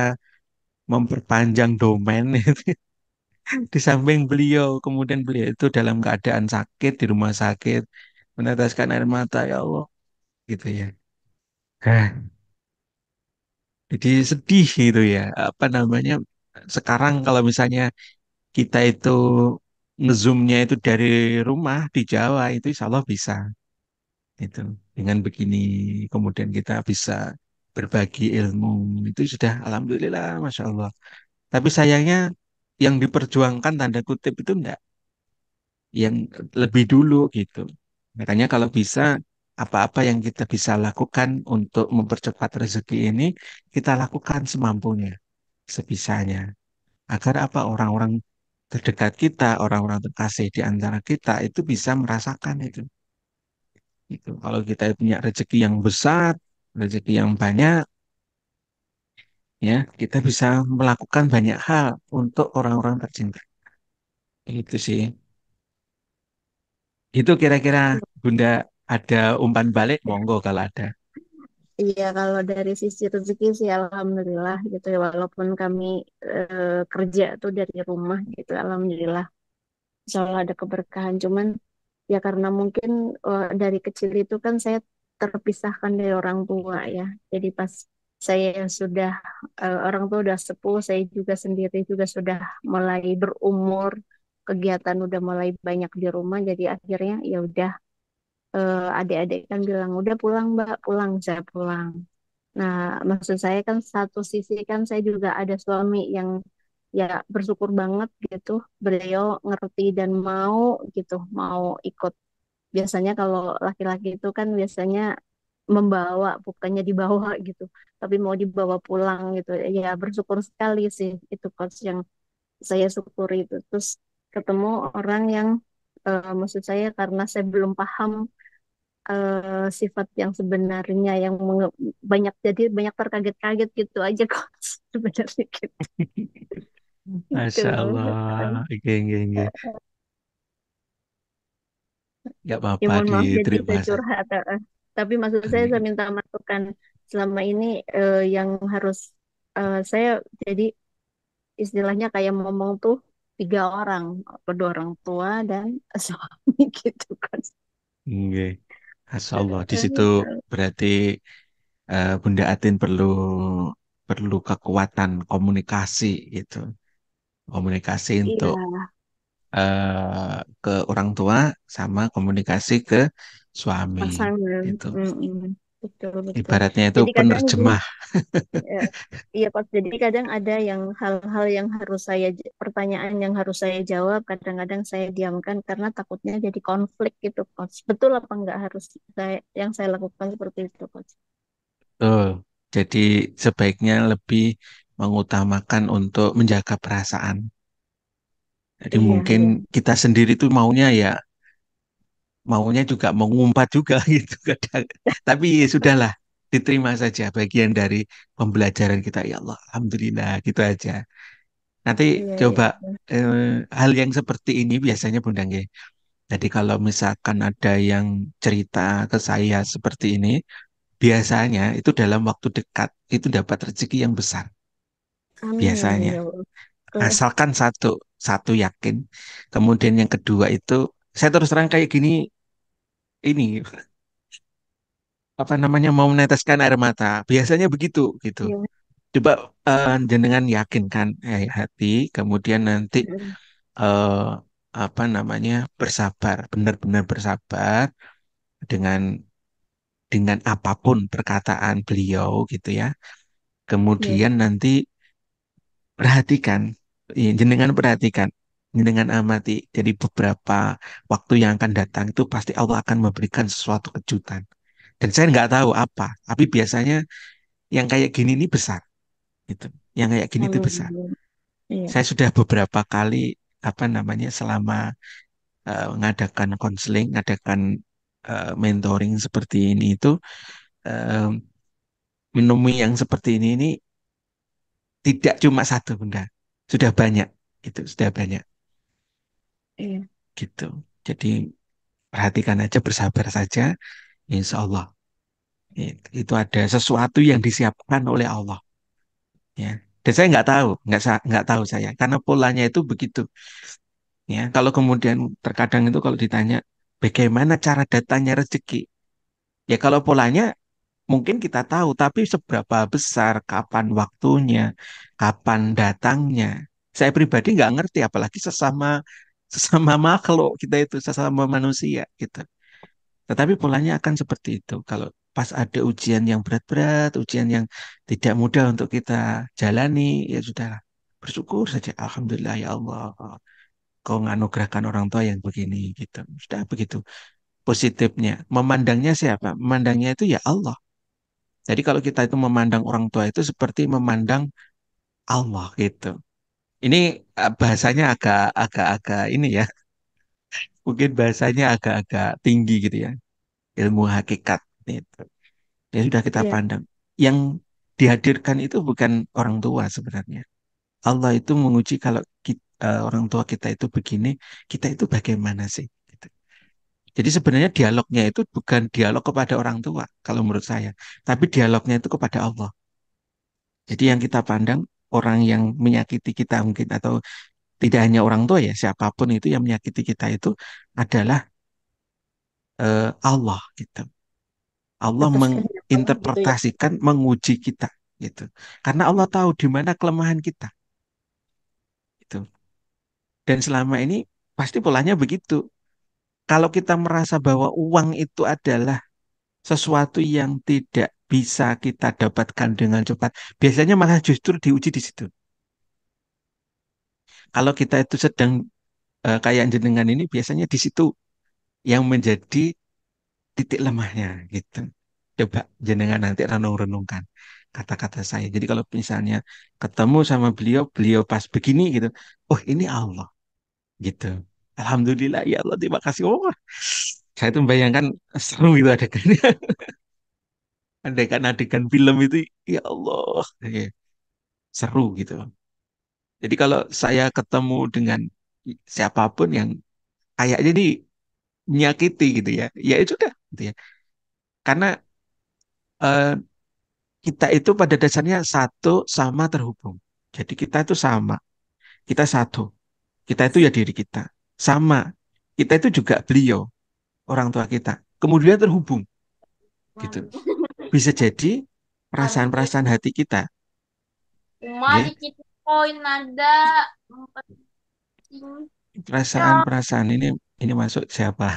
memperpanjang domain di samping beliau, kemudian beliau itu dalam keadaan sakit di rumah sakit, meneteskan air mata, ya Allah, gitu ya. Jadi sedih gitu ya. Apa namanya? Sekarang kalau misalnya kita itu ngezoomnya itu dari rumah di Jawa itu insya Allah bisa. Itu dengan begini kemudian kita bisa berbagi ilmu itu sudah alhamdulillah, masya Allah. Tapi sayangnya yang diperjuangkan tanda kutip itu enggak, yang lebih dulu gitu. Makanya kalau bisa apa-apa yang kita bisa lakukan untuk mempercepat rezeki ini kita lakukan semampunya, sebisanya. Agar apa orang-orang terdekat kita, orang-orang terkasih di antara kita itu bisa merasakan itu. Gitu. Kalau kita punya rezeki yang besar, rezeki yang banyak, ya kita bisa melakukan banyak hal untuk orang-orang tercinta. Itu sih. Itu kira-kira Bunda ada umpan balik, monggo kalau ada. Iya, kalau dari sisi rezeki sih alhamdulillah gitu ya. Walaupun kami kerja tuh dari rumah gitu, alhamdulillah. Insya Allah ada keberkahan. Cuman ya karena mungkin dari kecil itu kan saya terpisahkan dari orang tua ya. Jadi pas saya sudah orang tua udah sepuh, saya juga sendiri juga sudah mulai berumur, kegiatan udah mulai banyak di rumah. Jadi akhirnya ya udah adik-adik kan bilang udah pulang Mbak, pulang saya pulang. Nah, maksud saya kan satu sisi kan saya juga ada suami yang ya bersyukur banget gitu. Beliau ngerti dan mau gitu, mau ikut. Biasanya kalau laki-laki itu kan biasanya membawa, bukannya dibawa gitu, tapi mau dibawa pulang gitu. Ya bersyukur sekali sih itu coach yang saya syukuri itu. Terus ketemu orang yang maksud saya karena saya belum paham sifat yang sebenarnya yang banyak jadi banyak terkaget-kaget gitu aja kok sebenarnya gitu. Gitu. Masya Allah. Oke, oke, oke. Nggak Ya apa-apa, mohon maaf jadi diterima saya saja. curhat. Tapi maksud saya minta masukan selama ini yang harus saya jadi istilahnya kayak ngomong tuh tiga orang, kedua orang tua dan suami gitu kan. Oke. Masya Allah. Di situ Gitu. berarti Bunda Atin perlu perlu kekuatan komunikasi gitu. Komunikasi untuk Iya, ke orang tua sama komunikasi ke suami pasangan. gitu. Mm-mm. Betul, betul. Ibaratnya itu Jadi kadang gini, penerjemah. ya, iya Coach. Jadi kadang ada yang hal-hal yang harus pertanyaan yang harus saya jawab, kadang-kadang saya diamkan karena takutnya jadi konflik gitu, Coach. Betul apa enggak harus yang saya lakukan seperti itu, Coach? Betul. Jadi sebaiknya lebih mengutamakan untuk menjaga perasaan. Jadi Iya, mungkin iya. kita sendiri tuh maunya juga mengumpat juga gitu kadang. Tapi ya sudahlah, diterima saja bagian dari pembelajaran kita. Ya Allah, alhamdulillah gitu aja. Nanti Iya, iya. coba hal yang seperti ini biasanya Bunda nggih. Jadi kalau misalkan ada yang cerita ke saya seperti ini, biasanya itu dalam waktu dekat itu dapat rezeki yang besar. Amin Biasanya. ya Allah. Ke- Asalkan satu, satu yakin. Kemudian yang kedua itu, saya terus terang kayak gini, ini apa namanya mau meneteskan air mata. Biasanya begitu gitu. Iya. Coba jenengan yakinkan hati, kemudian nanti Mm, eh, apa namanya bersabar, benar-benar bersabar dengan apapun perkataan beliau gitu ya. iya, Kemudian nanti perhatikan, ya, jenengan perhatikan, jenengan amati. Jadi beberapa waktu yang akan datang itu pasti Allah akan memberikan sesuatu kejutan. Dan saya nggak tahu apa, tapi biasanya yang kayak gini ini besar, gitu. Yang kayak gini itu besar. amin. Iya, Saya sudah beberapa kali apa namanya selama mengadakan konseling, mengadakan mentoring seperti ini itu eh, menemui yang seperti ini tidak cuma satu bunda. sudah banyak, itu sudah banyak Iya. gitu. Jadi perhatikan aja, bersabar saja, insya Allah itu ada sesuatu yang disiapkan oleh Allah ya. Dan saya nggak tahu, nggak tahu saya, karena polanya itu begitu ya. Kalau kemudian terkadang itu kalau ditanya bagaimana cara datangnya rezeki, ya kalau polanya mungkin kita tahu, tapi seberapa besar, kapan waktunya, kapan datangnya, saya pribadi nggak ngerti, apalagi sesama sesama makhluk kita itu, sesama manusia gitu. Tetapi polanya akan seperti itu. Kalau pas ada ujian yang berat-berat, ujian yang tidak mudah untuk kita jalani, ya sudahlah. Bersyukur saja. Alhamdulillah ya Allah. Kau nganugerahkan orang tua yang begini gitu. Sudah begitu. Positifnya. Memandangnya siapa? Memandangnya itu ya Allah. Jadi kalau kita itu memandang orang tua itu seperti memandang Allah gitu. Ini bahasanya agak-agak ini ya. Mungkin bahasanya agak-agak tinggi gitu ya. Ilmu hakikat gitu. Ya sudah kita Iya. pandang. Yang dihadirkan itu bukan orang tua sebenarnya. Allah itu menguji kalau orang tua kita itu begini, kita itu bagaimana sih? Gitu. Jadi sebenarnya dialognya itu bukan dialog kepada orang tua, kalau menurut saya. Tapi dialognya itu kepada Allah. Jadi yang kita pandang, orang yang menyakiti kita mungkin, atau tidak hanya orang tua ya, siapapun itu yang menyakiti kita itu adalah Allah gitu. Allah Atas kehendak Allah gitu ya. menginterpretasikan, menguji kita gitu. Karena Allah tahu di mana kelemahan kita gitu. Dan selama ini pasti polanya begitu. Kalau kita merasa bahwa uang itu adalah sesuatu yang tidak bisa kita dapatkan dengan cepat, biasanya malah justru diuji di situ. Kalau kita itu sedang kayak jenengan ini, biasanya di situ yang menjadi titik lemahnya gitu. Coba jenengan nanti renung-renungkan kata-kata saya. Jadi kalau misalnya ketemu sama beliau, beliau pas begini gitu, oh ini Allah gitu. Alhamdulillah ya Allah, terima kasih. Oh, saya tuh membayangkan seru gitu adegannya. Adegan-adegan film itu, ya Allah, ya, seru gitu. Jadi kalau saya ketemu dengan siapapun yang kayak jadi menyakiti gitu ya, ya itu sudah gitu ya. Karena eh, kita itu pada dasarnya satu sama terhubung. Jadi kita itu sama, kita satu, kita itu ya diri kita sama, kita itu juga beliau, orang tua kita. Kemudian terhubung gitu. Bisa jadi perasaan-perasaan hati kita, Cuma ya, di situ koin ada empat tinggi. Ya, perasaan-perasaan ini masuk siapa?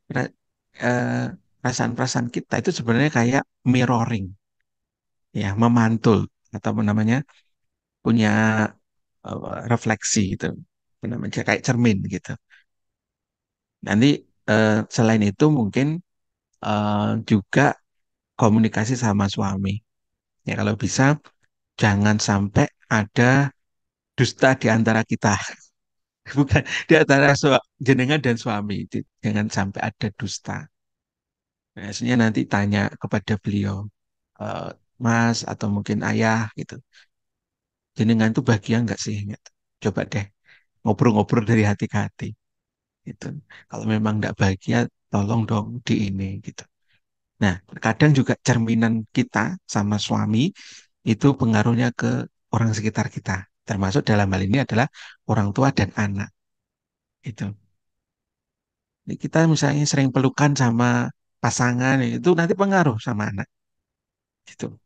Pra- eh, Perasaan-perasaan kita itu sebenarnya kayak mirroring, ya, memantul atau apa namanya, punya refleksi gitu, apa namanya, kayak cermin gitu. Nanti selain itu mungkin juga komunikasi sama suami. Ya kalau bisa jangan sampai ada dusta di antara kita. Bukan di antara jenengan dan suami. Jangan sampai ada dusta. Biasanya nanti tanya kepada beliau, eh, Mas atau mungkin ayah gitu. Jenengan tuh bahagia nggak sih? Gitu. Coba deh ngobrol-ngobrol dari hati ke hati. Gitu. Kalau memang nggak bahagia, tolong dong di ini gitu. Nah, kadang juga cerminan kita sama suami itu pengaruhnya ke orang sekitar kita. Termasuk dalam hal ini adalah orang tua dan anak. Itu. Jadi kita misalnya sering pelukan sama pasangan, itu nanti pengaruh sama anak. Gitu.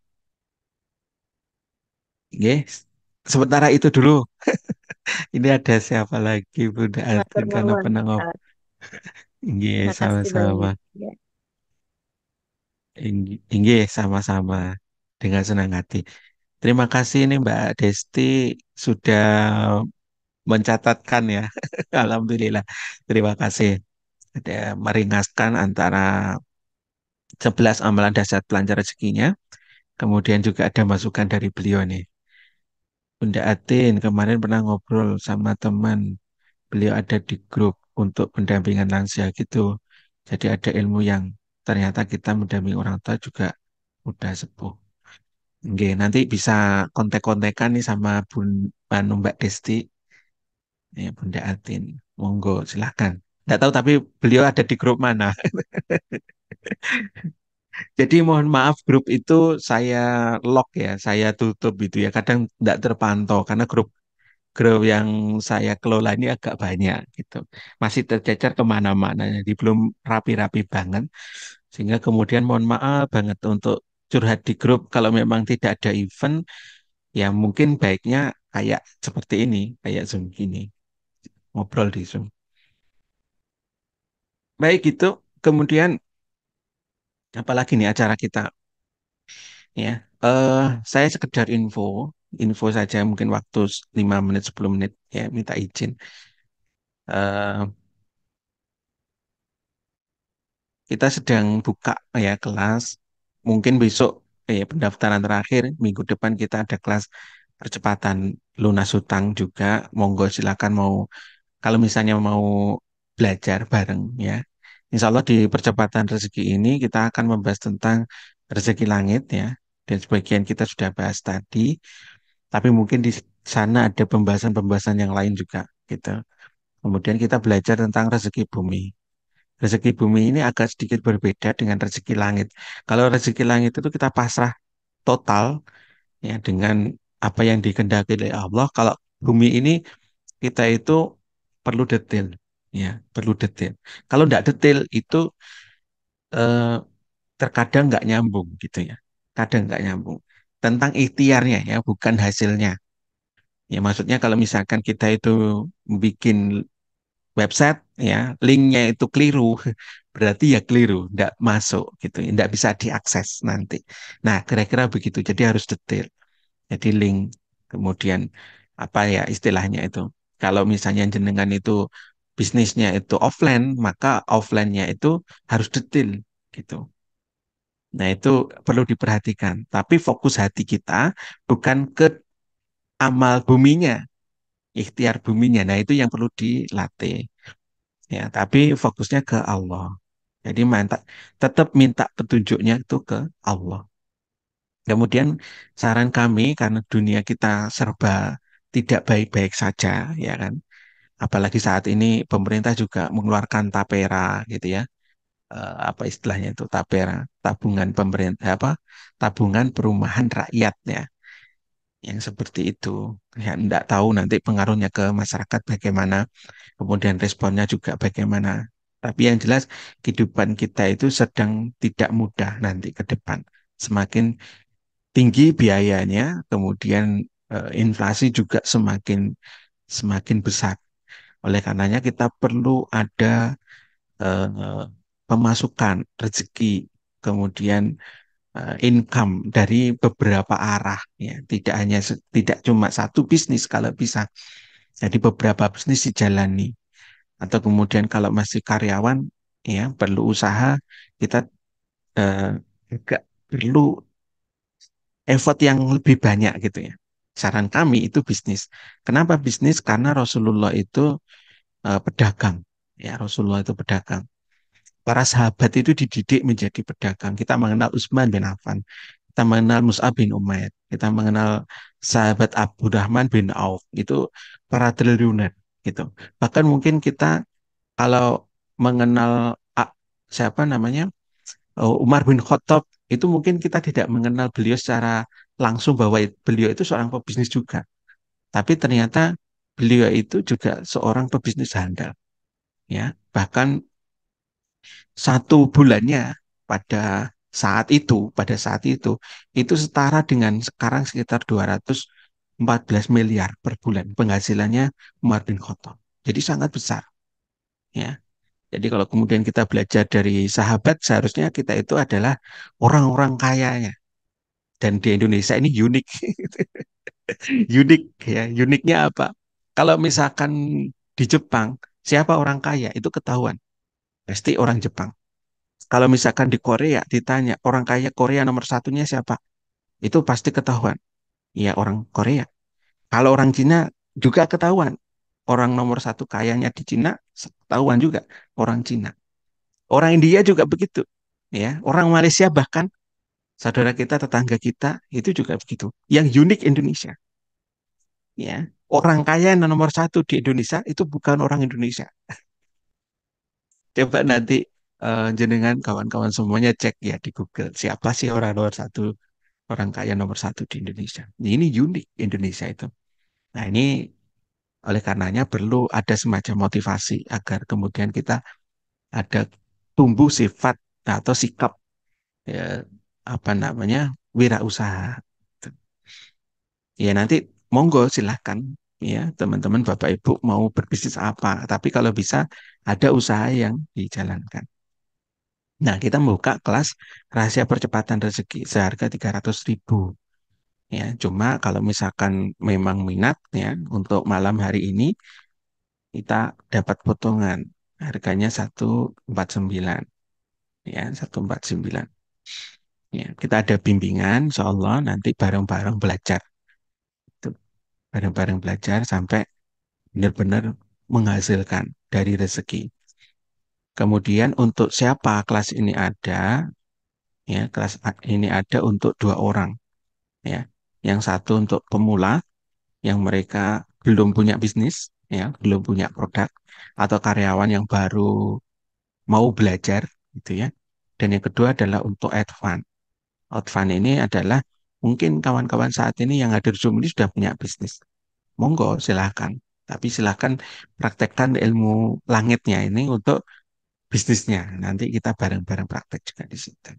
Oke. Sementara itu dulu. Ini ada siapa lagi Bunda Matur Atin karena nuwun. pernah ngobrol. Eh, Iya, Makasih sama-sama. banyak. Ya. Inggih, sama-sama. Dengan senang hati. Terima kasih nih Mbak Desti sudah mencatatkan ya. Alhamdulillah. Terima kasih. Ada meringankan antara 11 amalan dasar pelancar rezekinya. Kemudian juga ada masukan dari beliau nih. Bunda Atin kemarin pernah ngobrol sama teman. Beliau ada di grup untuk pendampingan lansia gitu. Jadi ada ilmu yang ternyata kita mendampingi orang tua juga udah sepuh. Oke, nanti bisa kontek-kontekan nih sama Mbak Desti, ya Bunda Atin. Monggo, silahkan. Nggak tahu tapi beliau ada di grup mana. Jadi mohon maaf grup itu saya lock ya, saya tutup itu ya. Kadang nggak terpantau karena grup yang saya kelola ini agak banyak gitu. Masih tercecer kemana-mana, jadi belum rapi-rapi banget. Sehingga kemudian mohon maaf banget untuk curhat di grup kalau memang tidak ada event, ya mungkin baiknya kayak seperti ini, kayak Zoom gini, ngobrol di Zoom. Baik gitu, kemudian apalagi nih acara kita ya. Saya sekedar info saja mungkin waktu 5 menit 10 menit ya minta izin. Eh, kita sedang buka ya kelas. Mungkin besok pendaftaran terakhir minggu depan kita ada kelas percepatan lunas hutang juga. Monggo silakan mau kalau misalnya mau belajar bareng ya. Insya Allah di percepatan rezeki ini kita akan membahas tentang rezeki langit ya. Dan sebagian kita sudah bahas tadi, tapi mungkin di sana ada pembahasan-pembahasan yang lain juga gitu. Kemudian kita belajar tentang rezeki bumi. Rezeki bumi ini agak sedikit berbeda dengan rezeki langit. Kalau rezeki langit itu kita pasrah total ya dengan apa yang dikehendaki oleh Allah. Kalau bumi ini kita itu perlu detail ya, perlu detail. Kalau tidak detail itu eh, terkadang nggak nyambung gitu ya. Kadang nggak nyambung. Tentang ikhtiarnya ya, bukan hasilnya. Ya maksudnya kalau misalkan kita itu bikin website ya, linknya itu keliru, berarti ya keliru, nggak masuk gitu, nggak bisa diakses nanti. Nah, kira-kira begitu. Jadi harus detail. Jadi link, kemudian apa ya istilahnya itu. Kalau misalnya jenengan itu bisnisnya itu offline, maka offline-nya itu harus detail gitu. Nah, itu perlu diperhatikan. Tapi fokus hati kita bukan ke amal buminya, ikhtiar buminya. Nah, itu yang perlu dilatih. Ya, tapi fokusnya ke Allah. Jadi tetap minta petunjuknya itu ke Allah. Kemudian saran kami karena dunia kita serba tidak baik-baik saja, ya kan. Apalagi saat ini pemerintah juga mengeluarkan tapera gitu ya. Apa istilahnya itu tapera, tabungan pemerintah apa? Tabungan perumahan rakyat ya. Yang seperti itu. Ya, enggak tahu nanti pengaruhnya ke masyarakat bagaimana, kemudian responnya juga bagaimana. Tapi yang jelas kehidupan kita itu sedang tidak mudah nanti ke depan. Semakin tinggi biayanya, kemudian inflasi juga semakin semakin besar. Oleh karenanya kita perlu ada eh, pemasukan rezeki, kemudian income dari beberapa arah ya. Tidak cuma satu bisnis kalau bisa. Jadi beberapa bisnis dijalani atau kemudian kalau masih karyawan ya perlu usaha kita eh, juga perlu effort yang lebih banyak gitu ya. Saran kami itu bisnis. Kenapa bisnis? Karena Rasulullah itu pedagang. Ya, Rasulullah itu pedagang. Para sahabat itu dididik menjadi pedagang. Kita mengenal Utsman bin Affan, kita mengenal Mus'ab bin Umair, kita mengenal sahabat Abdurrahman bin Auf. Itu para triliuner gitu. Bahkan mungkin kita kalau mengenal siapa namanya Umar bin Khattab itu mungkin kita tidak mengenal beliau secara langsung bahwa beliau itu seorang pebisnis juga. Tapi ternyata beliau itu juga seorang pebisnis handal. Ya, bahkan satu bulannya pada saat itu setara dengan sekarang sekitar 214 miliar per bulan penghasilannya Umar bin Khattab. Jadi sangat besar. Ya, jadi kalau kemudian kita belajar dari sahabat, seharusnya kita itu adalah orang-orang kayanya. Dan di Indonesia ini unik, unik ya. Uniknya apa? Kalau misalkan di Jepang, siapa orang kaya itu ketahuan, pasti orang Jepang. Kalau misalkan di Korea ditanya orang kaya Korea nomor satunya siapa, itu pasti ketahuan, ya orang Korea. Kalau orang Cina juga ketahuan, orang nomor satu kayanya di Cina ketahuan juga orang Cina. Orang India juga begitu, ya. Orang Malaysia bahkan Saudara kita, tetangga kita, itu juga begitu. Yang unik Indonesia. Ya, orang kaya yang nomor satu di Indonesia itu bukan orang Indonesia. Coba nanti jenengan kawan-kawan semuanya cek ya di Google. Siapa sih orang nomor satu, orang kaya nomor satu di Indonesia? Ini unik Indonesia itu. Nah ini oleh karenanya perlu ada semacam motivasi agar kemudian kita ada tumbuh sifat atau sikap ya, apa namanya wirausaha. Ya nanti monggo silahkan ya teman-teman Bapak Ibu mau berbisnis apa. Tapi kalau bisa ada usaha yang dijalankan. Nah kita membuka kelas rahasia percepatan rezeki seharga 300.000. Ya, cuma kalau misalkan memang minat ya untuk malam hari ini kita dapat potongan harganya 149 ya 149 ya kita ada bimbingan insya Allah nanti bareng-bareng belajar itu bareng-bareng belajar sampai benar-benar menghasilkan dari rezeki. Kemudian untuk siapa kelas ini ada ya ini ada untuk 2 orang ya, yang satu untuk pemula yang mereka belum punya bisnis ya belum punya produk atau karyawan yang baru mau belajar gitu ya. Dan yang kedua adalah untuk advance. Advance ini adalah mungkin kawan-kawan saat ini yang hadir Zoom ini sudah punya bisnis. Monggo silahkan. Tapi silahkan praktekkan ilmu langitnya ini untuk bisnisnya. Nanti kita bareng-bareng praktek juga di situ.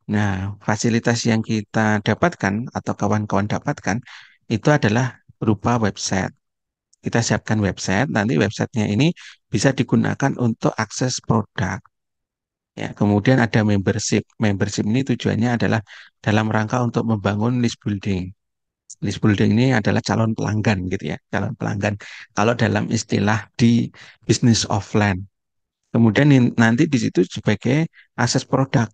Nah, fasilitas yang kita dapatkan atau kawan-kawan dapatkan itu adalah berupa website. Kita siapkan website, nanti websitenya ini bisa digunakan untuk akses produk. Ya, kemudian ada membership. Membership ini tujuannya adalah dalam rangka untuk membangun list building. List building ini adalah calon pelanggan gitu ya, calon pelanggan. Kalau dalam istilah di bisnis offline. Kemudian nanti di situ sebagai akses produk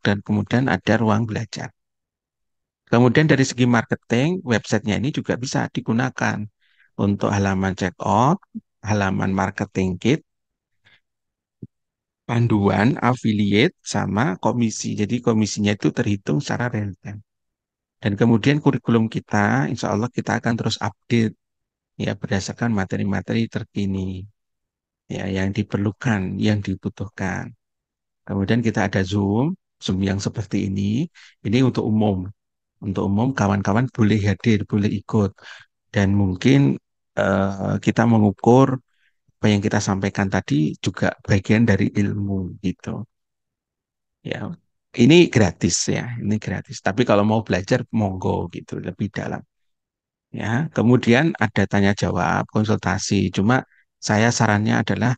dan kemudian ada ruang belajar. Kemudian dari segi marketing, websitenya ini juga bisa digunakan untuk halaman check out, halaman marketing kit, panduan, affiliate, sama komisi. Jadi komisinya itu terhitung secara real time. Dan kemudian kurikulum kita, insya Allah kita akan terus update ya berdasarkan materi-materi terkini ya yang diperlukan, yang dibutuhkan. Kemudian kita ada Zoom yang seperti ini untuk umum. Untuk umum kawan-kawan boleh hadir, boleh ikut. Dan mungkin kita mengukur apa yang kita sampaikan tadi juga bagian dari ilmu gitu. Ya, ini gratis ya, ini gratis. Tapi kalau mau belajar, monggo gitu, lebih dalam. Ya, kemudian ada tanya jawab, konsultasi. Cuma saya sarannya adalah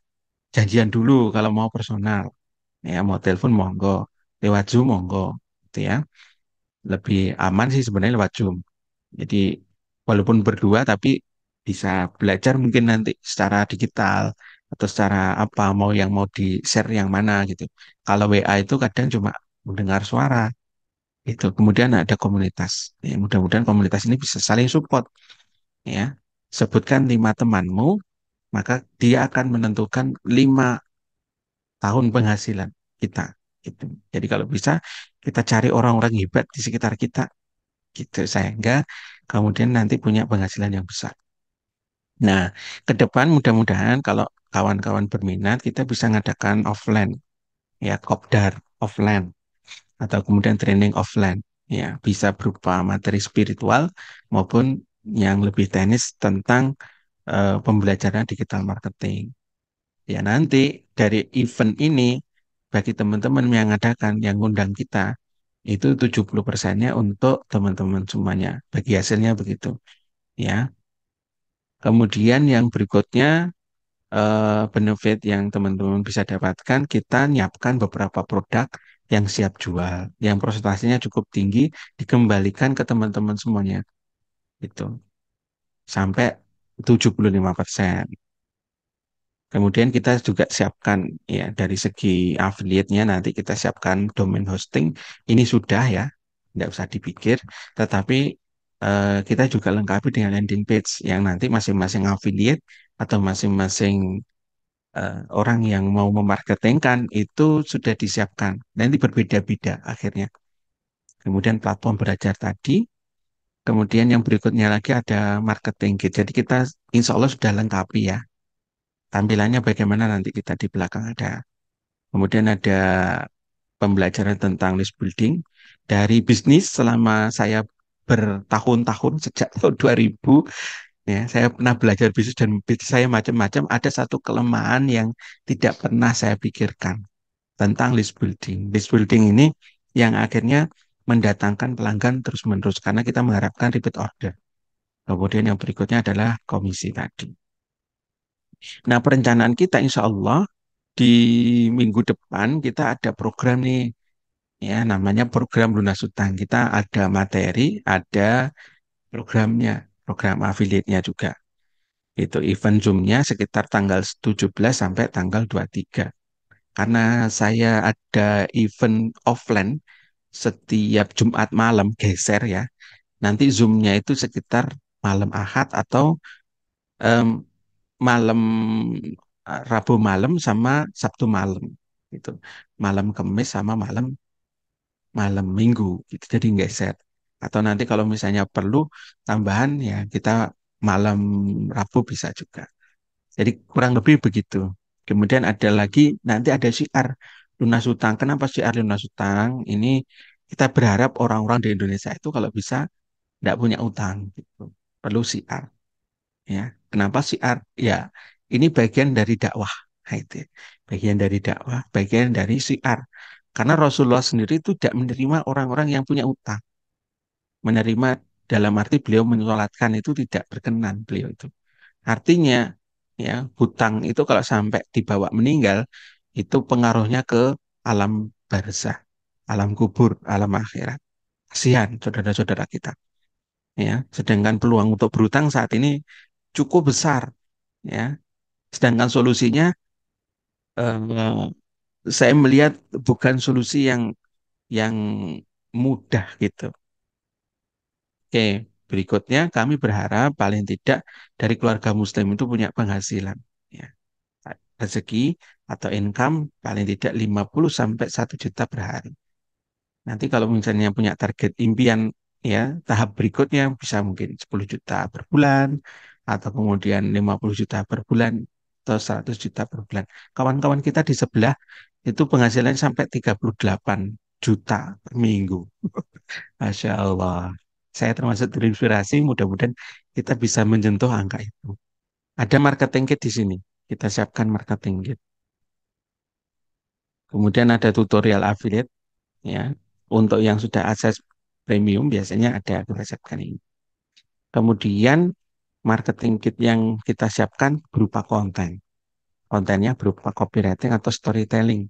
janjian dulu kalau mau personal. Ya, mau telepon monggo, lewat Zoom monggo, gitu ya. Lebih aman sih sebenarnya lewat Zoom. Jadi walaupun berdua tapi bisa belajar mungkin nanti secara digital atau secara apa mau di-share yang mana gitu. Kalau WA itu kadang cuma mendengar suara itu. Kemudian ada komunitas. Ya, mudah-mudahan komunitas ini bisa saling support ya. Sebutkan 5 temanmu, maka dia akan menentukan 5 tahun penghasilan kita. Gitu. Jadi kalau bisa kita cari orang-orang hebat di sekitar kita gitu sehingga kemudian nanti punya penghasilan yang besar. Nah, ke depan mudah-mudahan kalau kawan-kawan berminat kita bisa ngadakan offline ya kopdar offline atau kemudian training offline ya bisa berupa materi spiritual maupun yang lebih teknis tentang pembelajaran digital marketing. Ya nanti dari event ini bagi teman-teman yang ngadakan yang ngundang kita itu 70%-nya untuk teman-teman semuanya. Bagi hasilnya begitu ya. Kemudian yang berikutnya benefit yang teman-teman bisa dapatkan, kita nyiapkan beberapa produk yang siap jual, yang presentasinya cukup tinggi, dikembalikan ke teman-teman semuanya. Itu sampai 75%. Kemudian kita juga siapkan ya dari segi affiliate-nya nanti kita siapkan domain hosting. Ini sudah ya, tidak usah dipikir. Tetapi kita juga lengkapi dengan landing page yang nanti masing-masing affiliate atau masing-masing orang yang mau memarketingkan itu sudah disiapkan. Nanti berbeda-beda akhirnya. Kemudian platform belajar tadi, kemudian yang berikutnya lagi ada marketing kit. Jadi kita insya Allah sudah lengkapi ya. Tampilannya bagaimana nanti kita di belakang ada. Kemudian ada pembelajaran tentang list building dari bisnis selama saya bertahun-tahun sejak tahun 2000 ya, saya pernah belajar bisnis dan bisnis saya macam-macam. Ada satu kelemahan yang tidak pernah saya pikirkan tentang list building. List building ini yang akhirnya mendatangkan pelanggan terus-menerus karena kita mengharapkan repeat order. Kemudian yang berikutnya adalah komisi tadi. Nah, perencanaan kita insya Allah di minggu depan kita ada program nih, ya namanya program lunas utang. Kita ada materi, ada programnya, program affiliate-nya juga. Itu event Zoom-nya sekitar tanggal 17 sampai tanggal 23. Karena saya ada event offline setiap Jumat malam geser ya. Nanti Zoom-nya itu sekitar malam Ahad atau em, malam Rabu malam sama Sabtu malam. Gitu. Malam Kamis sama malam malam Minggu gitu. Jadi geser. Atau nanti kalau misalnya perlu tambahan ya kita malam Rabu bisa juga. Jadi kurang lebih begitu. Kemudian ada lagi, nanti ada syiar lunas utang. Kenapa syiar lunas utang? Ini kita berharap orang-orang di Indonesia itu kalau bisa tidak punya utang. Gitu. Perlu syiar. Ya. Kenapa syiar? Ya, ini bagian dari dakwah. Nah, itu. Bagian dari dakwah, bagian dari syiar. Karena Rasulullah sendiri itu tidak menerima orang-orang yang punya utang. Menerima dalam arti beliau menyolatkan itu tidak berkenan beliau itu. Artinya, ya, hutang itu kalau sampai dibawa meninggal, itu pengaruhnya ke alam barzah, alam kubur, alam akhirat. Kasihan saudara-saudara kita. Ya, sedangkan peluang untuk berhutang saat ini cukup besar. Ya, sedangkan solusinya, eh, saya melihat bukan solusi yang mudah gitu. Oke, berikutnya kami berharap paling tidak dari keluarga Muslim itu punya penghasilan. Ya, rezeki atau income paling tidak 50 sampai 1 juta per hari. Nanti kalau misalnya punya target impian ya, tahap berikutnya bisa mungkin 10 juta per bulan atau kemudian 50 juta per bulan atau 100 juta per bulan. Kawan-kawan kita di sebelah itu penghasilan sampai 38 juta per minggu. Masya Allah. Saya termasuk terinspirasi, mudah-mudahan kita bisa menyentuh angka itu. Ada marketing kit di sini. Kita siapkan marketing kit. Kemudian ada tutorial affiliate ya. Untuk yang sudah akses premium biasanya ada kita siapkan ini. Kemudian marketing kit yang kita siapkan berupa konten. Kontennya berupa copywriting atau storytelling.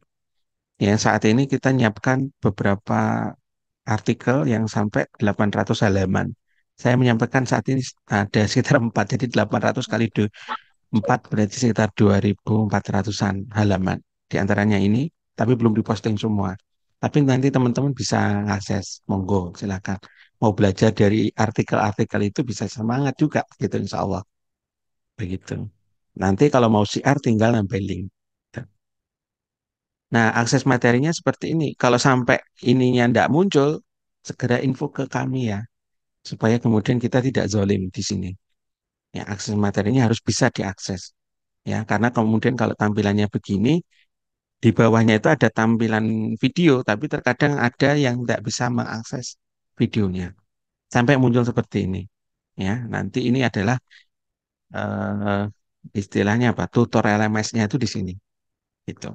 Ya, saat ini kita nyiapkan beberapa artikel yang sampai 800 halaman. Saya menyampaikan saat ini ada sekitar 4, jadi 800 kali 4 berarti sekitar 2.400-an halaman. Di antaranya ini, tapi belum diposting semua. Tapi nanti teman-teman bisa ngakses, monggo silakan. Mau belajar dari artikel-artikel itu bisa semangat juga gitu insya Allah. Begitu. Nanti kalau mau siar tinggal nambah link. Nah, akses materinya seperti ini. Kalau sampai ininya tidak muncul, segera info ke kami ya, supaya kemudian kita tidak zolim di sini. Ya, akses materinya harus bisa diakses. Ya, karena kemudian kalau tampilannya begini, di bawahnya itu ada tampilan video, tapi terkadang ada yang tidak bisa mengakses videonya. Sampai muncul seperti ini. Ya, nanti ini adalah eh, istilahnya apa? Tutor LMS-nya itu di sini. Gitu.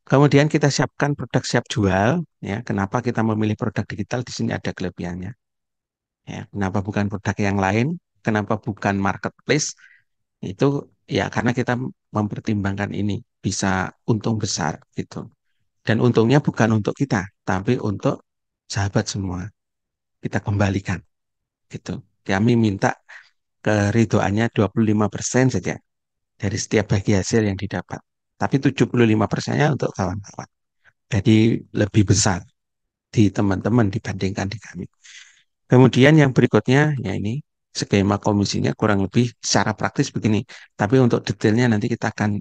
Kemudian kita siapkan produk siap jual. Ya, kenapa kita memilih produk digital? Di sini ada kelebihannya. Ya, kenapa bukan produk yang lain? Kenapa bukan marketplace? Itu ya karena kita mempertimbangkan ini bisa untung besar gitu. Dan untungnya bukan untuk kita, tapi untuk sahabat semua. Kita kembalikan gitu. Kami minta keridoannya 25% saja dari setiap bagi hasil yang didapat. Tapi 75%-nya untuk kawan-kawan. Jadi lebih besar di teman-teman dibandingkan di kami. Kemudian yang berikutnya, ya ini, skema komisinya kurang lebih secara praktis begini. Tapi untuk detailnya nanti kita akan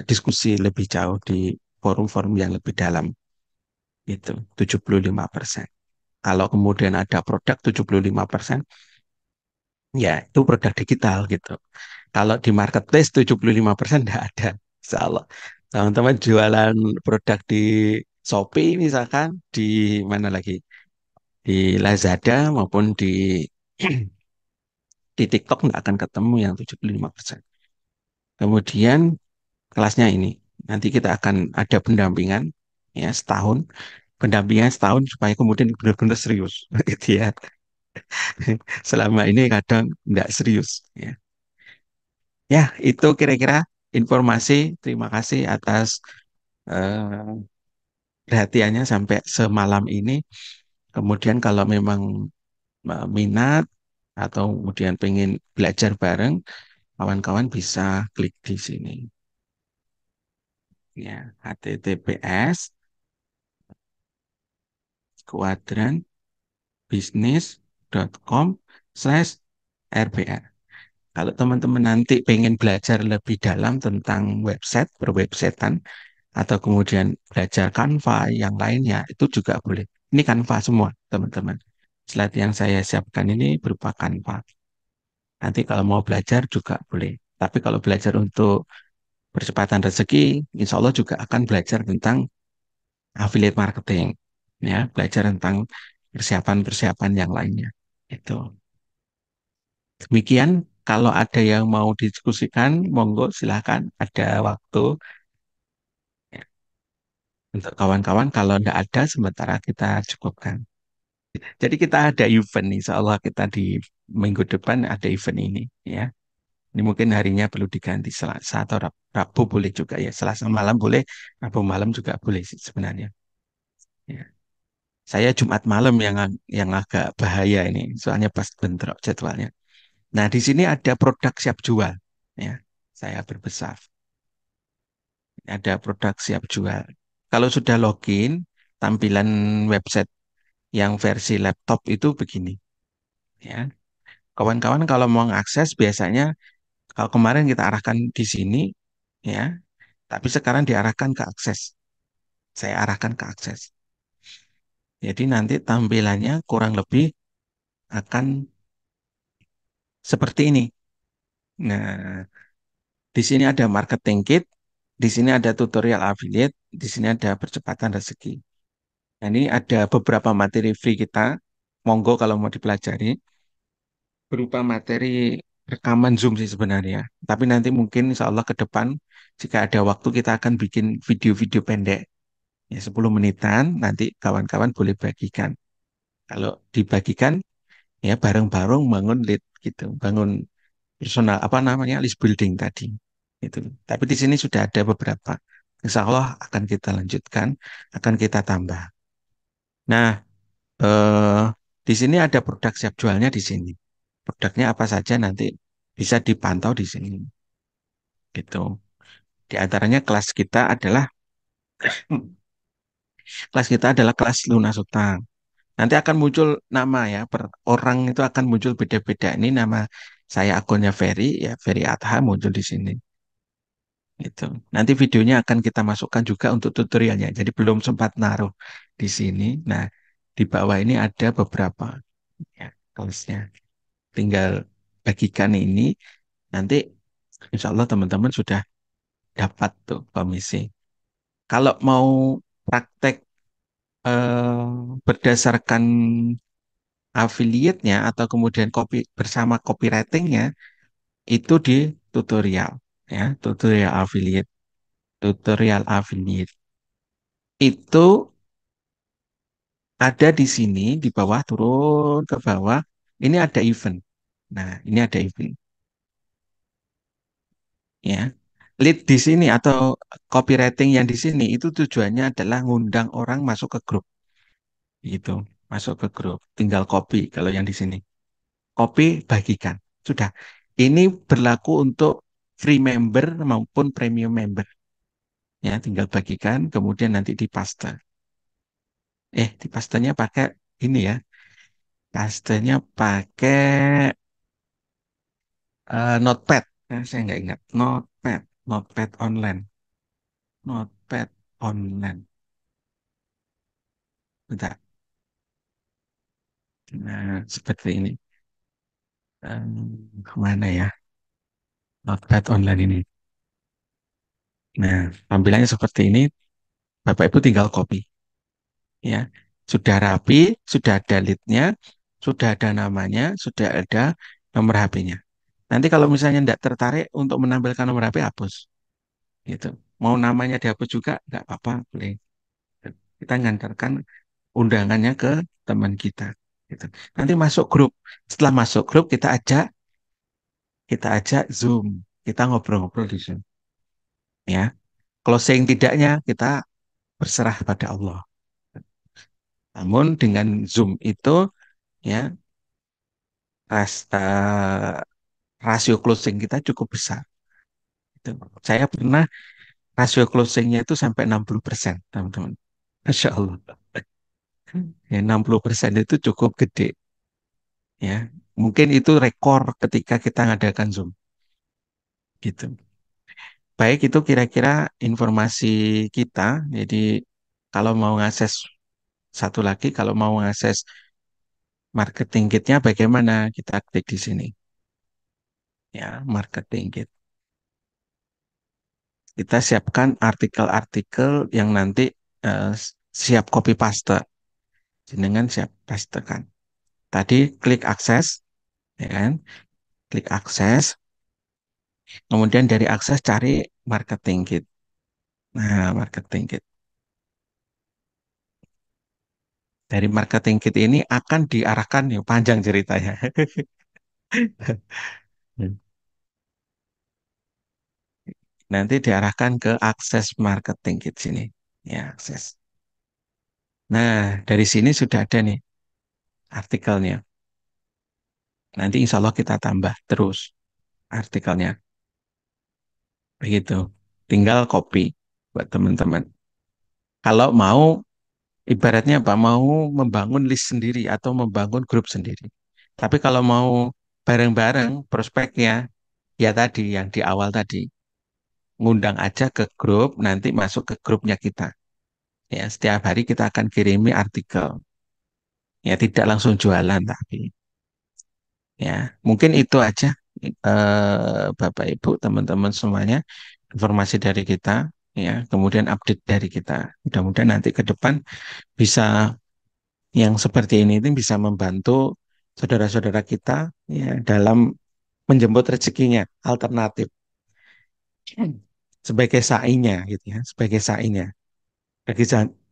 diskusi lebih jauh di forum-forum yang lebih dalam. Itu 75%. Kalau kemudian ada produk 75%, ya itu produk digital gitu. Kalau di marketplace 75% tidak ada. Insya Allah. Teman-teman jualan produk di Shopee misalkan, di mana lagi? Di Lazada maupun di TikTok nggak akan ketemu yang 75%. Kemudian kelasnya ini, nanti kita akan ada pendampingan ya setahun, pendampingan setahun supaya kemudian benar-benar serius gitu ya. Selama ini kadang nggak serius ya. Ya, itu kira-kira informasi. Terima kasih atas eh, perhatiannya sampai semalam ini. Kemudian kalau memang minat atau kemudian pengen belajar bareng, kawan-kawan bisa klik di sini. Ya, https kuadranbisnis.com/rbr. Kalau teman-teman nanti pengen belajar lebih dalam tentang website, perwebsitean, atau kemudian belajar Canva yang lainnya, itu juga boleh. Ini Canva semua, teman-teman. Slide yang saya siapkan ini berupa Canva. Nanti kalau mau belajar juga boleh. Tapi kalau belajar untuk percepatan rezeki, insya Allah juga akan belajar tentang affiliate marketing. Ya, belajar tentang persiapan-persiapan yang lainnya. Itu. Demikian, kalau ada yang mau didiskusikan, monggo silahkan ada waktu. Ya, untuk kawan-kawan, kalau tidak ada, sementara kita cukupkan. Jadi kita ada event, insya Allah kita di minggu depan ada event ini. Ya, ini mungkin harinya perlu diganti Selasa atau Rabu boleh juga ya. Selasa malam boleh, Rabu malam juga boleh sih sebenarnya. Ya. Saya Jumat malam yang agak bahaya ini, soalnya pas bentrok jadwalnya. Nah, di sini ada produk siap jual. Ya, saya berbesar. Ada produk siap jual. Kalau sudah login, tampilan website yang versi laptop itu begini. Ya, kawan-kawan kalau mau mengakses biasanya kalau kemarin kita arahkan di sini, ya, tapi sekarang diarahkan ke akses. Saya arahkan ke akses. Jadi nanti tampilannya kurang lebih akan seperti ini. Nah, di sini ada marketing kit, di sini ada tutorial affiliate, di sini ada percepatan rezeki. Nah, ini ada beberapa materi free kita. Monggo kalau mau dipelajari. Berupa materi rekaman Zoom sih sebenarnya. Tapi nanti mungkin insya Allah ke depan, jika ada waktu kita akan bikin video-video pendek. Ya, 10 menitan, nanti kawan-kawan boleh bagikan. Kalau dibagikan, ya bareng-bareng bangun lead gitu. Bangun personal, apa namanya, list building tadi. Itu. Tapi di sini sudah ada beberapa. Insya Allah akan kita lanjutkan, akan kita tambah. Nah, eh, di sini ada produk siap jualnya di sini. Produknya apa saja nanti bisa dipantau di sini. Gitu. Di antaranya kelas kita adalah kelas lunas utang. Nanti akan muncul nama ya, per orang itu akan muncul beda-beda. Ini nama saya akunnya Ferry, ya Ferry Adha muncul di sini. Gitu. Nanti videonya akan kita masukkan juga untuk tutorialnya. Jadi belum sempat naruh di sini. Nah, di bawah ini ada beberapa ya kelasnya. Tinggal bagikan ini. Nanti insya Allah teman-teman sudah dapat tuh komisi. Kalau mau praktek berdasarkan affiliate-nya atau kemudian bersama copywriting-nya itu di tutorial ya, tutorial affiliate. Itu ada di sini di bawah turun ke bawah ini ada event. Nah, ini ada event ya. Lead di sini atau copywriting yang di sini itu tujuannya adalah ngundang orang masuk ke grup gitu, masuk ke grup. Tinggal copy kalau yang di sini. Copy bagikan. Sudah. Ini berlaku untuk free member maupun premium member. Ya, tinggal bagikan kemudian nanti dipaste. Dipastenya pakai ini ya. Pastenya pakai Notepad. Saya nggak ingat. Notepad online. Notepad online. Bentar. Nah, seperti ini. Kemana ya? Notepad online ini. Nah, tampilannya seperti ini. Bapak Ibu tinggal copy. Ya, sudah rapi, sudah ada lead-nya, sudah ada namanya, sudah ada nomor HP-nya. Nanti kalau misalnya tidak tertarik untuk menampilkan nomor HP, hapus. Gitu. Mau namanya dihapus juga, nggak apa-apa, boleh. Kita ngantarkan undangannya ke teman kita. Gitu. Nanti masuk grup. Setelah masuk grup, kita ajak Zoom. Kita ngobrol-ngobrol di Zoom. Ya, closing tidaknya kita berserah pada Allah. Namun dengan Zoom itu, ya, rasio closing kita cukup besar. Gitu. Saya pernah rasio closingnya itu sampai 60%, teman-teman. Masya Allah. Ya, 60% itu cukup gede. Ya, mungkin itu rekor ketika kita ngadakan Zoom. Gitu. Baik, itu kira-kira informasi kita. Jadi kalau mau ngakses satu lagi, kalau mau ngakses marketing kitnya bagaimana? Kita klik di sini. Ya, marketing kit. Kita siapkan artikel-artikel yang nanti siap copy paste. Jenengan siap pastekan. Tadi klik akses, ya kan? Klik akses. Kemudian dari akses cari marketing kit. Nah, marketing kit. Dari marketing kit ini akan diarahkan, ya panjang ceritanya. Nanti diarahkan ke akses marketing kit sini. Ya, akses. Nah, dari sini sudah ada nih artikelnya. Nanti insya Allah kita tambah terus artikelnya. Begitu. Tinggal copy buat teman-teman. Kalau mau, ibaratnya apa? Mau membangun list sendiri atau membangun grup sendiri. Tapi kalau mau bareng-bareng prospeknya, ya tadi yang di awal tadi, ngundang aja ke grup, nanti masuk ke grupnya kita. Ya, setiap hari kita akan kirimi artikel. Ya, tidak langsung jualan tapi. Ya, mungkin itu aja Bapak Ibu, teman-teman semuanya informasi dari kita ya, kemudian update dari kita. Mudah-mudahan nanti ke depan bisa yang seperti ini bisa membantu saudara-saudara kita ya dalam menjemput rezekinya alternatif sebagai sainya gitu ya, sebagai sainya.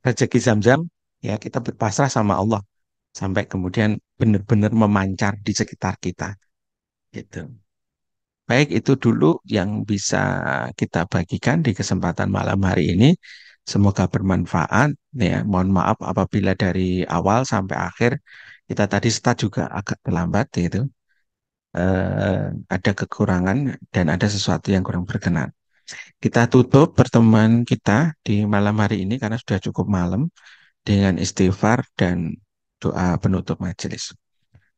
Rezeki Zam-Zam ya kita berpasrah sama Allah sampai kemudian benar-benar memancar di sekitar kita gitu. Baik, itu dulu yang bisa kita bagikan di kesempatan malam hari ini. Semoga bermanfaat. Ya, mohon maaf apabila dari awal sampai akhir kita tadi start juga agak terlambat, gitu. Ada kekurangan dan ada sesuatu yang kurang berkenan. Kita tutup pertemuan kita di malam hari ini karena sudah cukup malam dengan istighfar dan doa penutup majelis.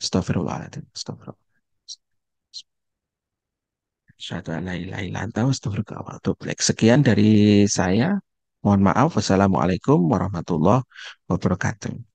Astagfirullahaladzim. Astagfirullah. Asyhadu an la ilaha illa anta astaghfiruka wa atubu ilaik. Sekian dari saya. Mohon maaf. Wassalamualaikum warahmatullahi wabarakatuh.